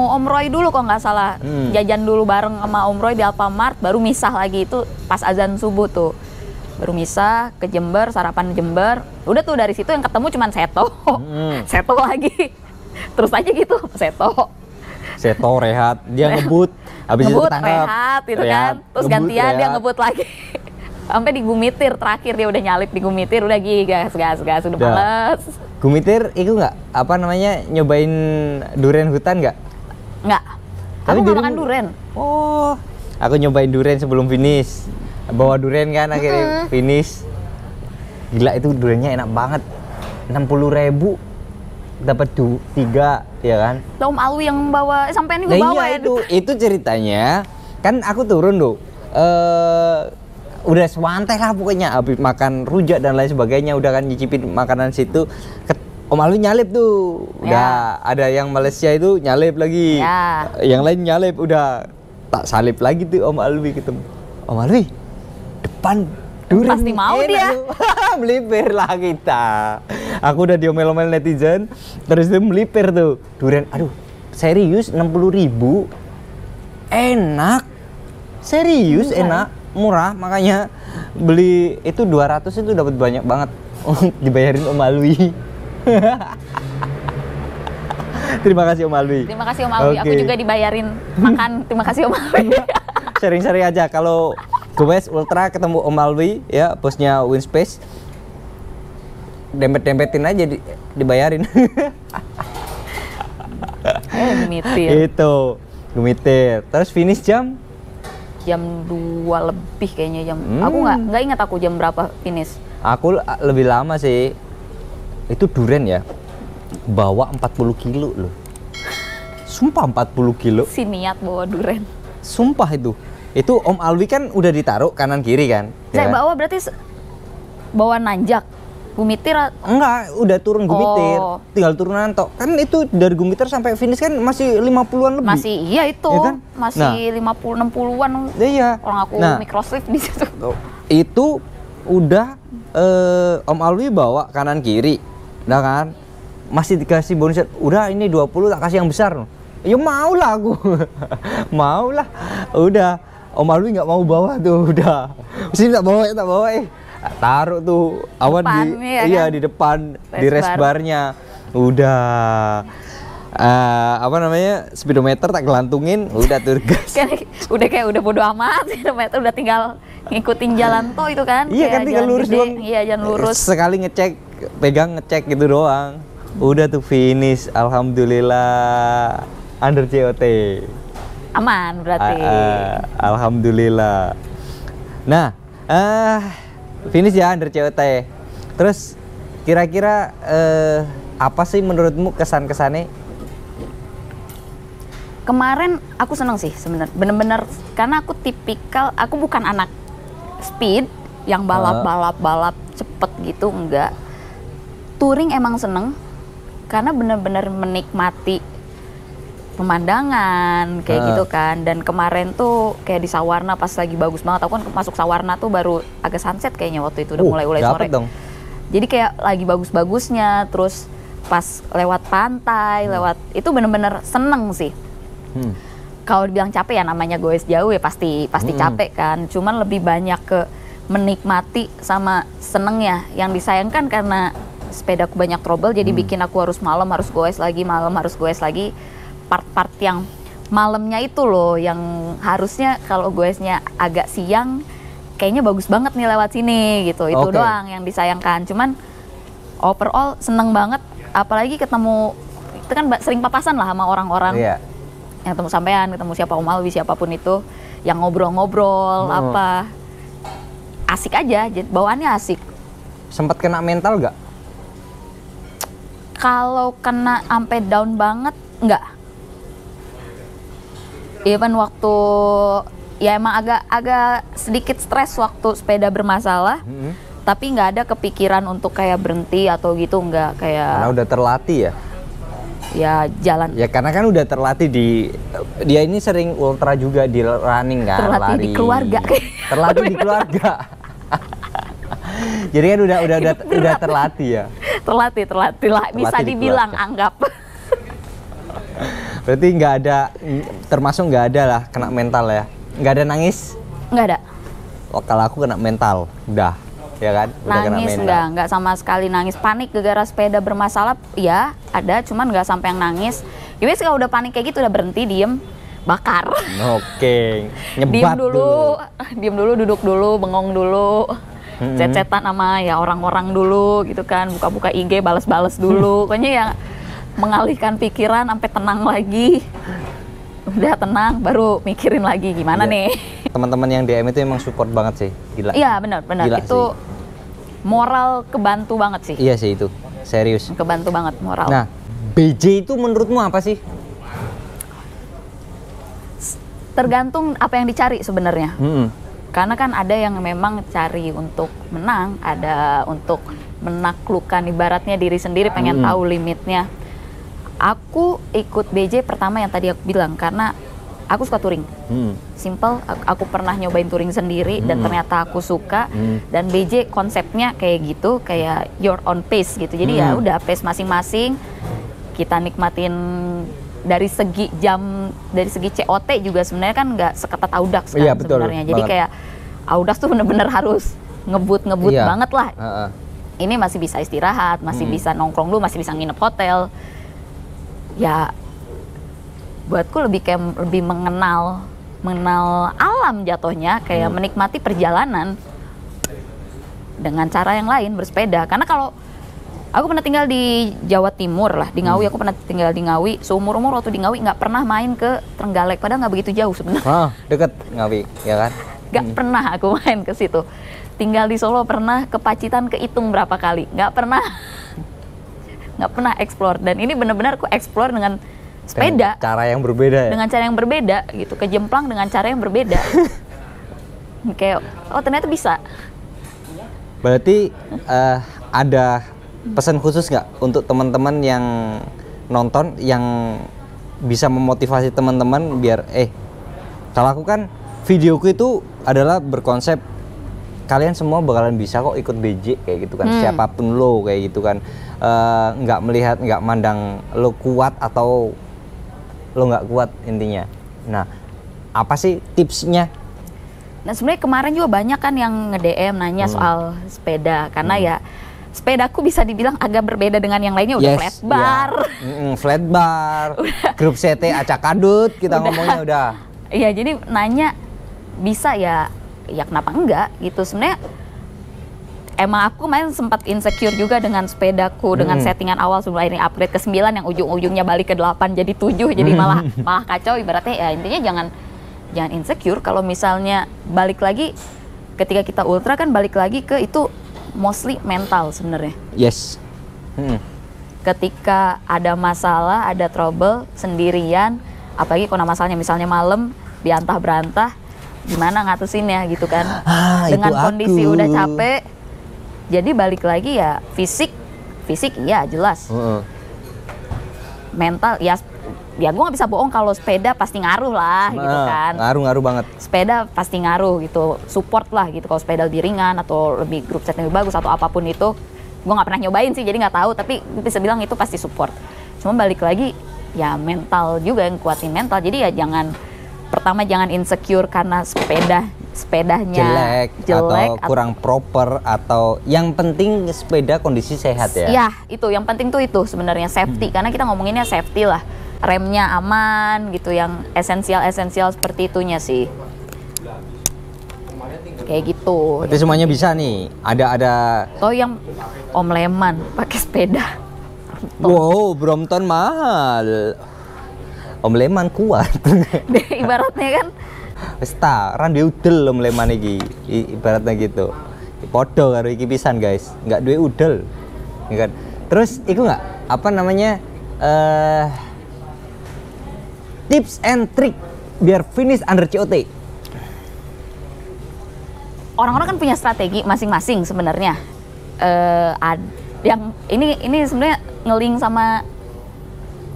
Om Roy dulu kok nggak salah. Jajan dulu bareng sama Om Roy di Alfamart, baru misah lagi itu pas azan subuh tuh. Baru misah ke Jember, sarapan di Jember. Udah tuh dari situ yang ketemu cuman Seto. Seto lagi. Terus aja gitu, Seto rehat, dia ngebut. Habis itu ketangkep. Rehat gitu kan. Terus gantian dia ngebut lagi. Sampai di Gumitir terakhir dia udah nyalip di Gumitir, udah gas udah males. Gumitir itu nggak apa namanya nyobain durian hutan nggak? Nggak. Aku nggak makan durian. Oh, aku nyobain durian sebelum finish. Bawa durian kan akhirnya finish. Gila itu duriannya enak banget. 60.000 dapat 3 ya kan? Om Alwi yang bawa, sampean juga bawa iya, ya? itu ceritanya. Kan aku turun tuh. Udah sewantai lah pokoknya habis makan rujak dan lain sebagainya, udah kan nyicipin makanan situ. Om Alwi nyalip tuh. Udah ada yang Malaysia itu nyalip lagi. Ya. Yang lain nyalip udah tak salip lagi tuh Om Alwi ketemu. Om Alwi depan durian pasti mau dia. Melipir lah kita. Aku udah diomel-omel netizen, terus dia melipir tuh durian. Aduh, serius 60.000 enak, serius enak, murah. Makanya beli itu 200 itu dapat banyak banget. Dibayarin Om Alwi. Terima kasih Om Alwi. Terima kasih Om Alwi. Okay. Aku juga dibayarin makan. Terima kasih Om Alwi. Sering-sering aja kalau Gowes Ultra ketemu Om Alwi ya, bosnya Winspace, dempet-dempetin aja dibayarin. Gumitir. Itu Gumitir. Terus finish jam 2 lebih kayaknya jam. Aku nggak ingat aku jam berapa finish. Aku lebih lama sih. Itu duren ya. bawa 40 kilo loh. Sumpah 40 kilo. Si niat bawa duren. Sumpah itu. Itu Om Alwi kan udah ditaruh kanan kiri kan? Saya Ya kan? bawa berarti bawa nanjak. Gumitir Enggak, udah turun Gumitir. Oh. Tinggal turunan tok. Kan itu dari Gumitir sampai finish kan masih 50-an lebih. masih iya itu. Ya kan? Masih 50-60-an. Iya. Orang aku microsleeve di situ. Itu udah Om Alwi bawa kanan kiri. Nah kan? Masih dikasih bonus. Udah ini 20 tak kasih yang besar. Ya mau lah aku. Mau lah. Udah. Om Alwi nggak mau bawa tuh. Udah. Sini tak bawa taruh tuh awan Depan, di ya iya kan? di depan di rest barnya. Udah apa namanya? Speedometer tak gelantungin, udah tuh gas. udah bodo amat. Udah tinggal ngikutin jalan tol itu kan. Iya kan, tinggal jalan lurus gede. doang. Iya, jalan lurus. Sekali ngecek gitu doang. Udah tuh finish, alhamdulillah under COT. Aman berarti. Alhamdulillah. Nah, finish ya under COT. Terus kira-kira apa sih menurutmu kesan-kesannya? Kemarin aku seneng sih sebenarnya, bener-bener karena aku tipikal, aku bukan anak speed yang balap cepet gitu, enggak. Touring emang seneng karena bener-bener menikmati pemandangan kayak gitu kan. Dan kemarin tuh kayak di Sawarna pas lagi bagus banget, aku kan masuk Sawarna tuh baru agak sunset kayaknya waktu itu, udah mulai sore dong. Jadi kayak lagi bagus-bagusnya, terus pas lewat pantai, lewat itu bener-bener seneng sih. Kalau dibilang capek ya namanya goes jauh ya pasti capek kan. Cuman lebih banyak ke menikmati sama senengnya. Yang disayangkan karena sepedaku banyak trouble, jadi bikin aku harus malam harus goes lagi. Part-part yang malamnya itu loh, yang harusnya kalau goesnya agak siang, kayaknya bagus banget nih lewat sini gitu. Itu doang yang disayangkan. Cuman overall seneng banget. Apalagi ketemu, itu kan sering papasan lah sama orang-orang. Iya. Yang ketemu sampean, ketemu siapa Om Alwi, siapapun itu, yang ngobrol-ngobrol apa, asik aja, bawaannya asik. Sempat kena mental nggak? Kalau kena sampai down banget, enggak. Even waktu, ya emang agak sedikit stres waktu sepeda bermasalah, tapi nggak ada kepikiran untuk kayak berhenti atau gitu, enggak. Kayak Karena udah terlatih ya? Ya jalan. Ya karena kan udah terlatih dia ini sering ultra juga di running kan, terlatih lari. di keluarga. Terlatih di keluarga. Jadi kan udah terlatih ya. Terlatih lah, bisa di dibilang keluarga. anggap. Berarti nggak ada, termasuk nggak ada lah kena mental ya? Nggak ada nangis? Nggak ada. Kalau aku kena mental, udah. Ya kan? Udah Nangis nggak sama sekali nangis. Panik gara-gara sepeda bermasalah, ya ada, cuman nggak sampai yang nangis. Ya wes kalau udah panik kayak gitu udah berhenti, diem, bakar. Oke, nyebat diem dulu, duduk dulu, bengong dulu, chat-chatan sama ya orang-orang dulu gitu kan, buka-buka IG, balas-balas dulu, pokoknya ya mengalihkan pikiran sampai tenang lagi. Udah tenang, baru mikirin lagi gimana nih. Teman-teman yang DM itu emang support banget sih, gila. Iya benar, Gila itu sih. Moral kebantu banget sih. Iya sih itu, serius. Kebantu banget moral. Nah, BJ itu menurutmu apa sih? Tergantung apa yang dicari sebenarnya. Mm-mm. Karena kan ada yang memang cari untuk menang, ada untuk menaklukkan ibaratnya diri sendiri, pengen tahu limitnya. Aku ikut BJ pertama yang tadi aku bilang karena aku suka touring. Simple, aku pernah nyobain touring sendiri dan ternyata aku suka. Dan BJ konsepnya kayak gitu, kayak your own pace gitu. Jadi ya udah pace masing-masing. Kita nikmatin dari segi jam, dari segi COT juga sebenarnya kan nggak seketat Audax kan sebenarnya. Jadi kayak Audax tuh bener-bener harus ngebut banget lah. Ini masih bisa istirahat, masih bisa nongkrong dulu, masih bisa nginep hotel. Ya buatku lebih mengenal alam jatuhnya, kayak menikmati perjalanan dengan cara yang lain, bersepeda. Karena kalau aku pernah tinggal di Jawa Timur lah, di Ngawi, aku pernah tinggal di Ngawi, seumur-umur waktu di Ngawi nggak pernah main ke Trenggalek, padahal nggak begitu jauh sebenarnya. Deket Ngawi, ya kan? Nggak pernah aku main ke situ. Tinggal di Solo pernah, ke Pacitan, ke Itung berapa kali, nggak pernah nggak pernah explore. Dan ini benar-benar aku explore dengan sepeda. Dengan cara yang berbeda ya? Dengan cara yang berbeda gitu, kejemplang dengan cara yang berbeda. Kayak, oh ternyata bisa. Berarti ada pesan khusus nggak untuk teman-teman yang nonton, yang bisa memotivasi teman-teman biar kalau aku kan videoku itu adalah berkonsep kalian semua bakalan bisa kok ikut BJ kayak gitu kan, siapapun lo kayak gitu kan, nggak mandang lo kuat atau lo nggak kuat intinya. Nah, apa sih tipsnya? Nah sebenarnya kemarin juga banyak kan yang nge-DM nanya soal sepeda, karena ya sepedaku bisa dibilang agak berbeda dengan yang lainnya, udah flat bar. Ya. Flat bar, grup CT acak kadut kita ngomongnya udah. Iya, jadi nanya bisa ya kenapa enggak gitu. Sebenarnya emang aku kemarin sempat insecure juga dengan sepedaku, dengan settingan awal sebelum ini upgrade ke 9 yang ujung-ujungnya balik ke 8 jadi 7, jadi malah kacau. Ibaratnya ya intinya jangan insecure kalau misalnya balik lagi ketika kita ultra kan balik lagi ke itu mostly mental sebenarnya. Yes. Ketika ada masalah, ada trouble sendirian, apalagi kalau masalahnya misalnya malam diantah berantah, gimana ngatasinnya gitu kan? Dengan kondisi udah capek, jadi balik lagi ya fisik iya jelas. Mental ya gue nggak bisa bohong kalau sepeda pasti ngaruh lah gitu kan. Ngaruh banget. Sepeda pasti ngaruh gitu, support lah gitu. Kalau sepeda lebih ringan atau lebih grup set lebih bagus atau apapun itu, gue nggak pernah nyobain sih jadi nggak tahu. Tapi gue bisa bilang itu pasti support. Cuma balik lagi ya mental juga yang kuatin mental. Jadi ya jangan insecure karena sepedanya jelek atau kurang proper, atau yang penting sepeda kondisi sehat ya. Iya, itu yang penting tuh itu sebenarnya safety, karena kita ngomonginnya safety lah. Remnya aman gitu, yang esensial seperti itunya sih. Kayak gitu. Berarti semuanya bisa nih. Ada Oh yang Om Leman pakai sepeda. Wow, Brompton mahal. Om Leman kuat. Ibaratnya kan wis ta, rande udel Om Leman iki. Ibaratnya gitu. Podo karo iki pisan, guys. Enggak duwe udel. Ya kan? Terus iku enggak apa namanya tips and trick biar finish under COT. Orang-orang kan punya strategi masing-masing sebenarnya. Yang ini sebenarnya ngeling sama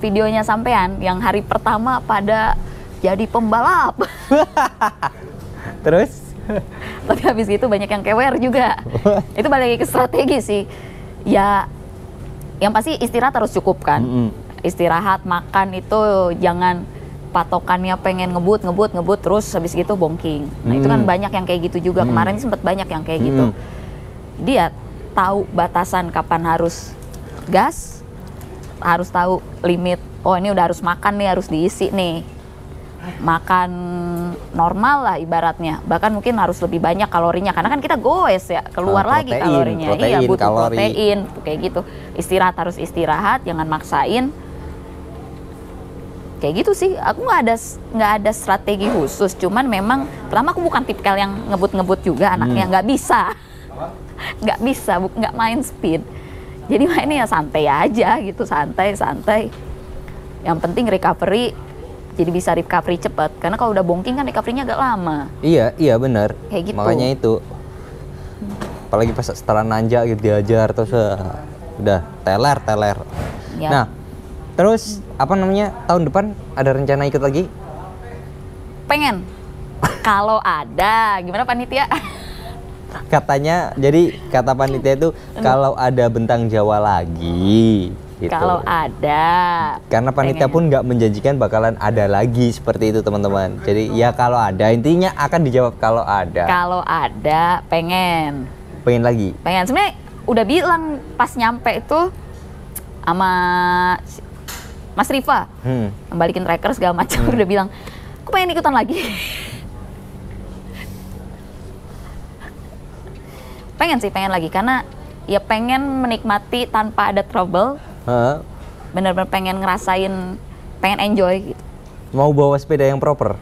videonya sampean yang hari pertama pada jadi pembalap. Terus? Tapi habis itu banyak yang kewer juga. Itu balik lagi ke strategi sih. Ya, yang pasti istirahat harus cukup kan. Istirahat, makan itu jangan patokannya pengen ngebut terus habis gitu bongking. Nah itu kan banyak yang kayak gitu juga. Kemarin sempat banyak yang kayak gitu. Dia tahu batasan kapan harus gas, harus tahu limit. Oh ini udah harus makan nih, harus diisi nih. Makan normal lah ibaratnya. Bahkan mungkin harus lebih banyak kalorinya karena kan kita goes ya, keluar lagi kalorinya. Iya butuh protein kayak gitu. Istirahat harus istirahat, jangan maksain. Kayak gitu sih, aku nggak ada strategi khusus, cuman memang pertama aku bukan tipikal yang ngebut juga anaknya, nggak bisa, nggak main speed, jadi mainnya ya santai aja gitu, santai, yang penting recovery, jadi bisa recovery cepat, karena kalau udah bongking kan recovery-nya agak lama. Iya benar, kayak gitu. Makanya itu, apalagi pas setelah nanjak gitu diajar terus udah teler. Ya. Nah, terus apa namanya, tahun depan ada rencana ikut lagi? Pengen. Kalau ada, gimana panitia? Katanya, jadi kata panitia itu kalau ada Bentang Jawa lagi gitu. Kalau ada. Karena panitia pun nggak menjanjikan bakalan ada lagi seperti itu teman-teman. Jadi ya kalau ada, intinya akan dijawab kalau ada. Kalau ada, pengen. Pengen lagi? Pengen, sebenarnya udah bilang pas nyampe itu sama Mas Rifa, balikin tracker segala macam, udah bilang, aku pengen ikutan lagi. pengen lagi, karena ya pengen menikmati tanpa ada trouble, bener-bener pengen ngerasain, pengen enjoy gitu. Mau bawa sepeda yang proper?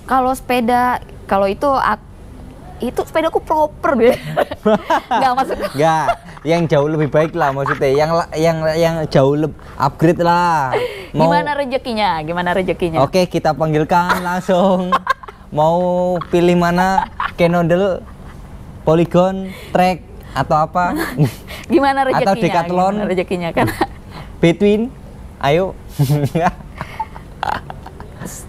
Kalau sepeda, kalau itu itu sepedaku proper deh. Nggak masuk. Nggak, yang jauh lebih baik lah maksudnya, yang jauh lebih upgrade lah. Gimana rezekinya? Gimana rezekinya? Oke, kita panggilkan langsung. Mau pilih mana? Cannondale, Polygon, Trek atau apa? Gimana rezekinya? Atau Decathlon? Gimana rezekinya kan? Between, ayo.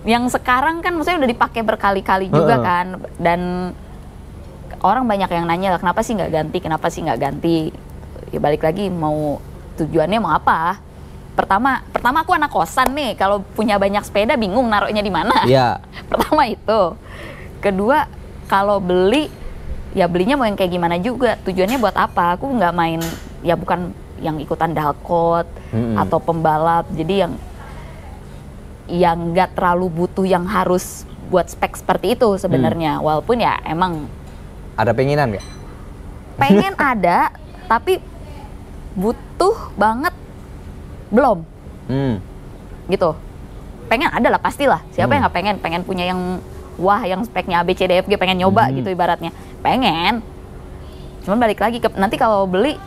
Yang sekarang kan maksudnya udah dipakai berkali-kali juga kan, dan orang banyak yang nanya kenapa sih nggak ganti, ya balik lagi mau tujuannya mau apa. Pertama aku anak kosan nih, kalau punya banyak sepeda bingung naruhnya di mana. Iya. Pertama itu. Kedua, kalau beli ya belinya mau yang kayak gimana juga, tujuannya buat apa. Aku nggak main, ya bukan yang ikutan dalkot atau pembalap, jadi yang nggak terlalu butuh yang harus buat spek seperti itu sebenarnya. Walaupun ya emang ada pengenan nggak? pengen ada, tapi butuh banget belum. Gitu. Pengen ada lah pastilah. Siapa yang nggak pengen punya yang wah, yang speknya ABCDFG, pengen nyoba gitu ibaratnya. Pengen. Cuman balik lagi nanti kalau beli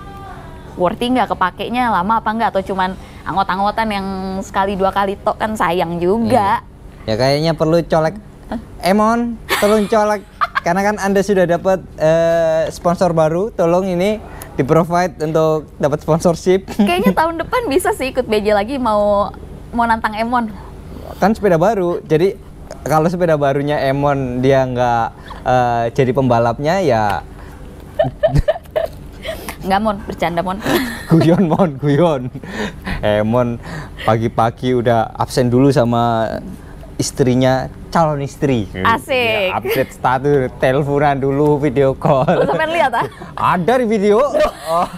worthy nggak, kepakainya lama apa nggak, atau cuman anggot-anggotan yang sekali dua kali tok, kan sayang juga. Ya kayaknya perlu colek. Emon, tolong colek. Karena kan Anda sudah dapat sponsor baru, tolong ini di-provide untuk dapat sponsorship. Kayaknya tahun depan bisa sih ikut BJ lagi, mau nantang Emon. Kan sepeda baru, jadi kalau sepeda barunya Emon dia nggak jadi pembalapnya ya. Nggak, Mon, bercanda, Mon. Guyon. Emon pagi-pagi udah absen dulu sama istrinya, calon istri. Asik. Ya, update status, teleponan dulu, video call. Lu sampai lihat ah? Ada di video. Oh,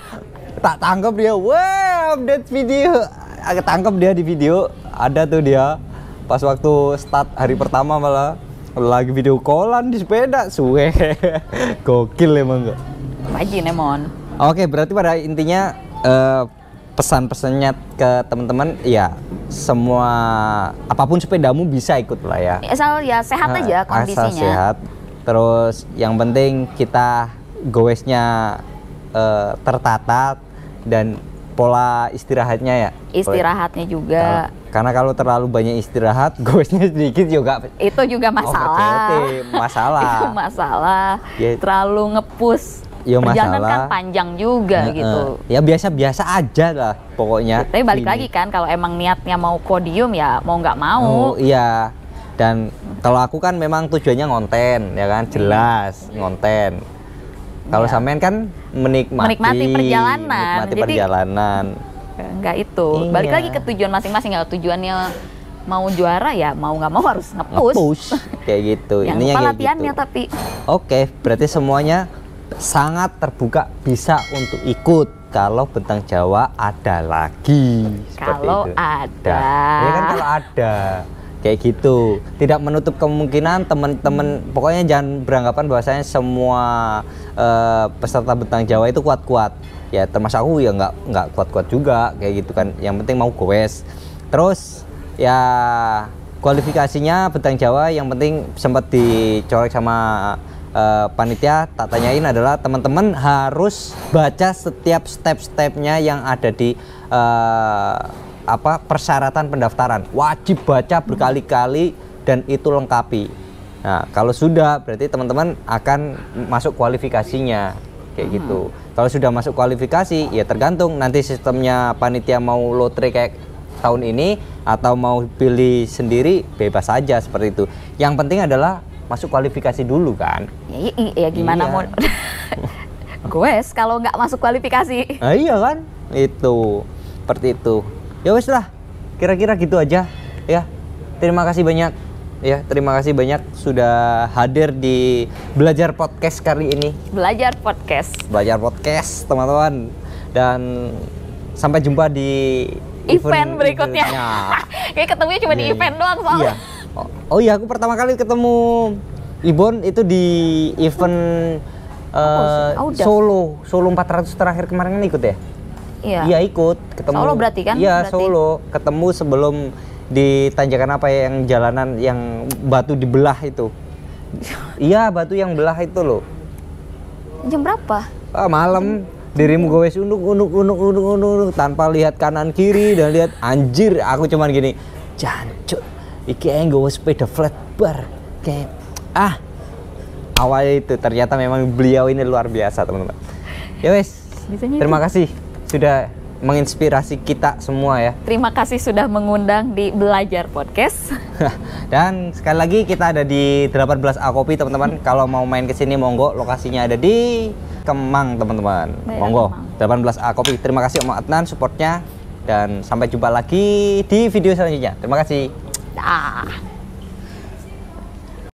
tak tangkap dia. Wah, update video. Agak tangkap dia di video. Ada tuh dia. Pas waktu start hari pertama malah lagi video callan di sepeda. Suwe. Gokil emang enggak? Rajin Emon. Oke, berarti pada intinya pesan-pesannya ke teman-teman ya, semua apapun sepedamu bisa ikut lah ya. Asal ya sehat aja kondisinya. Asal sehat. Terus yang penting kita goesnya tertata dan pola istirahatnya ya. Istirahatnya juga. Karena kalau terlalu banyak istirahat, goesnya sedikit juga. Itu juga masalah. Masalah. Itu masalah. Ya. Terlalu nge-push. Ya, perjalanan masalah. Kan panjang juga gitu. Ya biasa-biasa aja lah pokoknya. Tapi balik lagi kan, kalau emang niatnya mau podium ya mau nggak mau. Oh, iya. Dan kalau aku kan memang tujuannya ngonten, ya kan, jelas ngonten. Kalau sampean kan menikmati perjalanan. Jadi, perjalanan. Enggak itu. Balik lagi ke tujuan masing-masing. Kalau tujuannya mau juara ya mau nggak mau harus nge-push. Kayak gitu. Yang Ininya lupa kayak latihannya gitu. tapi. Oke, berarti semuanya sangat terbuka bisa untuk ikut kalau Bentang Jawa ada lagi. Kalau itu. ada. Ya kan kalau ada. Kayak gitu. Tidak menutup kemungkinan teman-teman, pokoknya jangan beranggapan bahwasanya semua peserta Bentang Jawa itu kuat-kuat. Ya termasuk aku ya nggak kuat-kuat juga kayak gitu kan. Yang penting mau goes. Terus ya kualifikasinya Bentang Jawa yang penting sempat dicorek sama panitia, tak tanyain adalah teman-teman harus baca setiap step-stepnya yang ada di persyaratan pendaftaran. Wajib baca berkali-kali dan itu lengkapi. Nah, kalau sudah berarti teman-teman akan masuk kualifikasinya kayak gitu. Kalau sudah masuk kualifikasi ya tergantung nanti sistemnya panitia mau lotre kayak tahun ini atau mau pilih sendiri, bebas saja seperti itu. Yang penting adalah masuk kualifikasi dulu kan. Ya gimana mau goes kalau nggak masuk kualifikasi. Iya kan, itu seperti itu. Ya wes lah, kira-kira gitu aja ya. Terima kasih banyak ya, terima kasih banyak sudah hadir di Belajar Podcast kali ini. Belajar podcast teman-teman, dan sampai jumpa di event berikutnya. Kayak ketemunya cuma di event doang soalnya. Oh iya, aku pertama kali ketemu Ibon itu di event Solo 400 terakhir kemarin kan ikut ya? Iya ikut, ketemu. Solo berarti kan? Iya, berarti. Solo, ketemu sebelum di tanjakan apa yang jalanan yang batu dibelah itu. Iya, batu yang belah itu loh. Jam berapa? Malam. Dirimu gue unuk tanpa lihat kanan kiri dan lihat anjir. Aku cuman gini, jancuk. Iki aja gue sepeda flat bar. Kayak awalnya itu ternyata memang beliau ini luar biasa teman-teman. Ya wes, terima kasih sudah menginspirasi kita semua ya. Terima kasih sudah mengundang di Belajar Podcast. Dan sekali lagi kita ada di 18A Kopi teman-teman. Kalau mau main ke sini monggo, lokasinya ada di Kemang teman-teman. Monggo, 18A Kopi. Terima kasih Om Adnan supportnya dan sampai jumpa lagi di video selanjutnya. Terima kasih. Dah.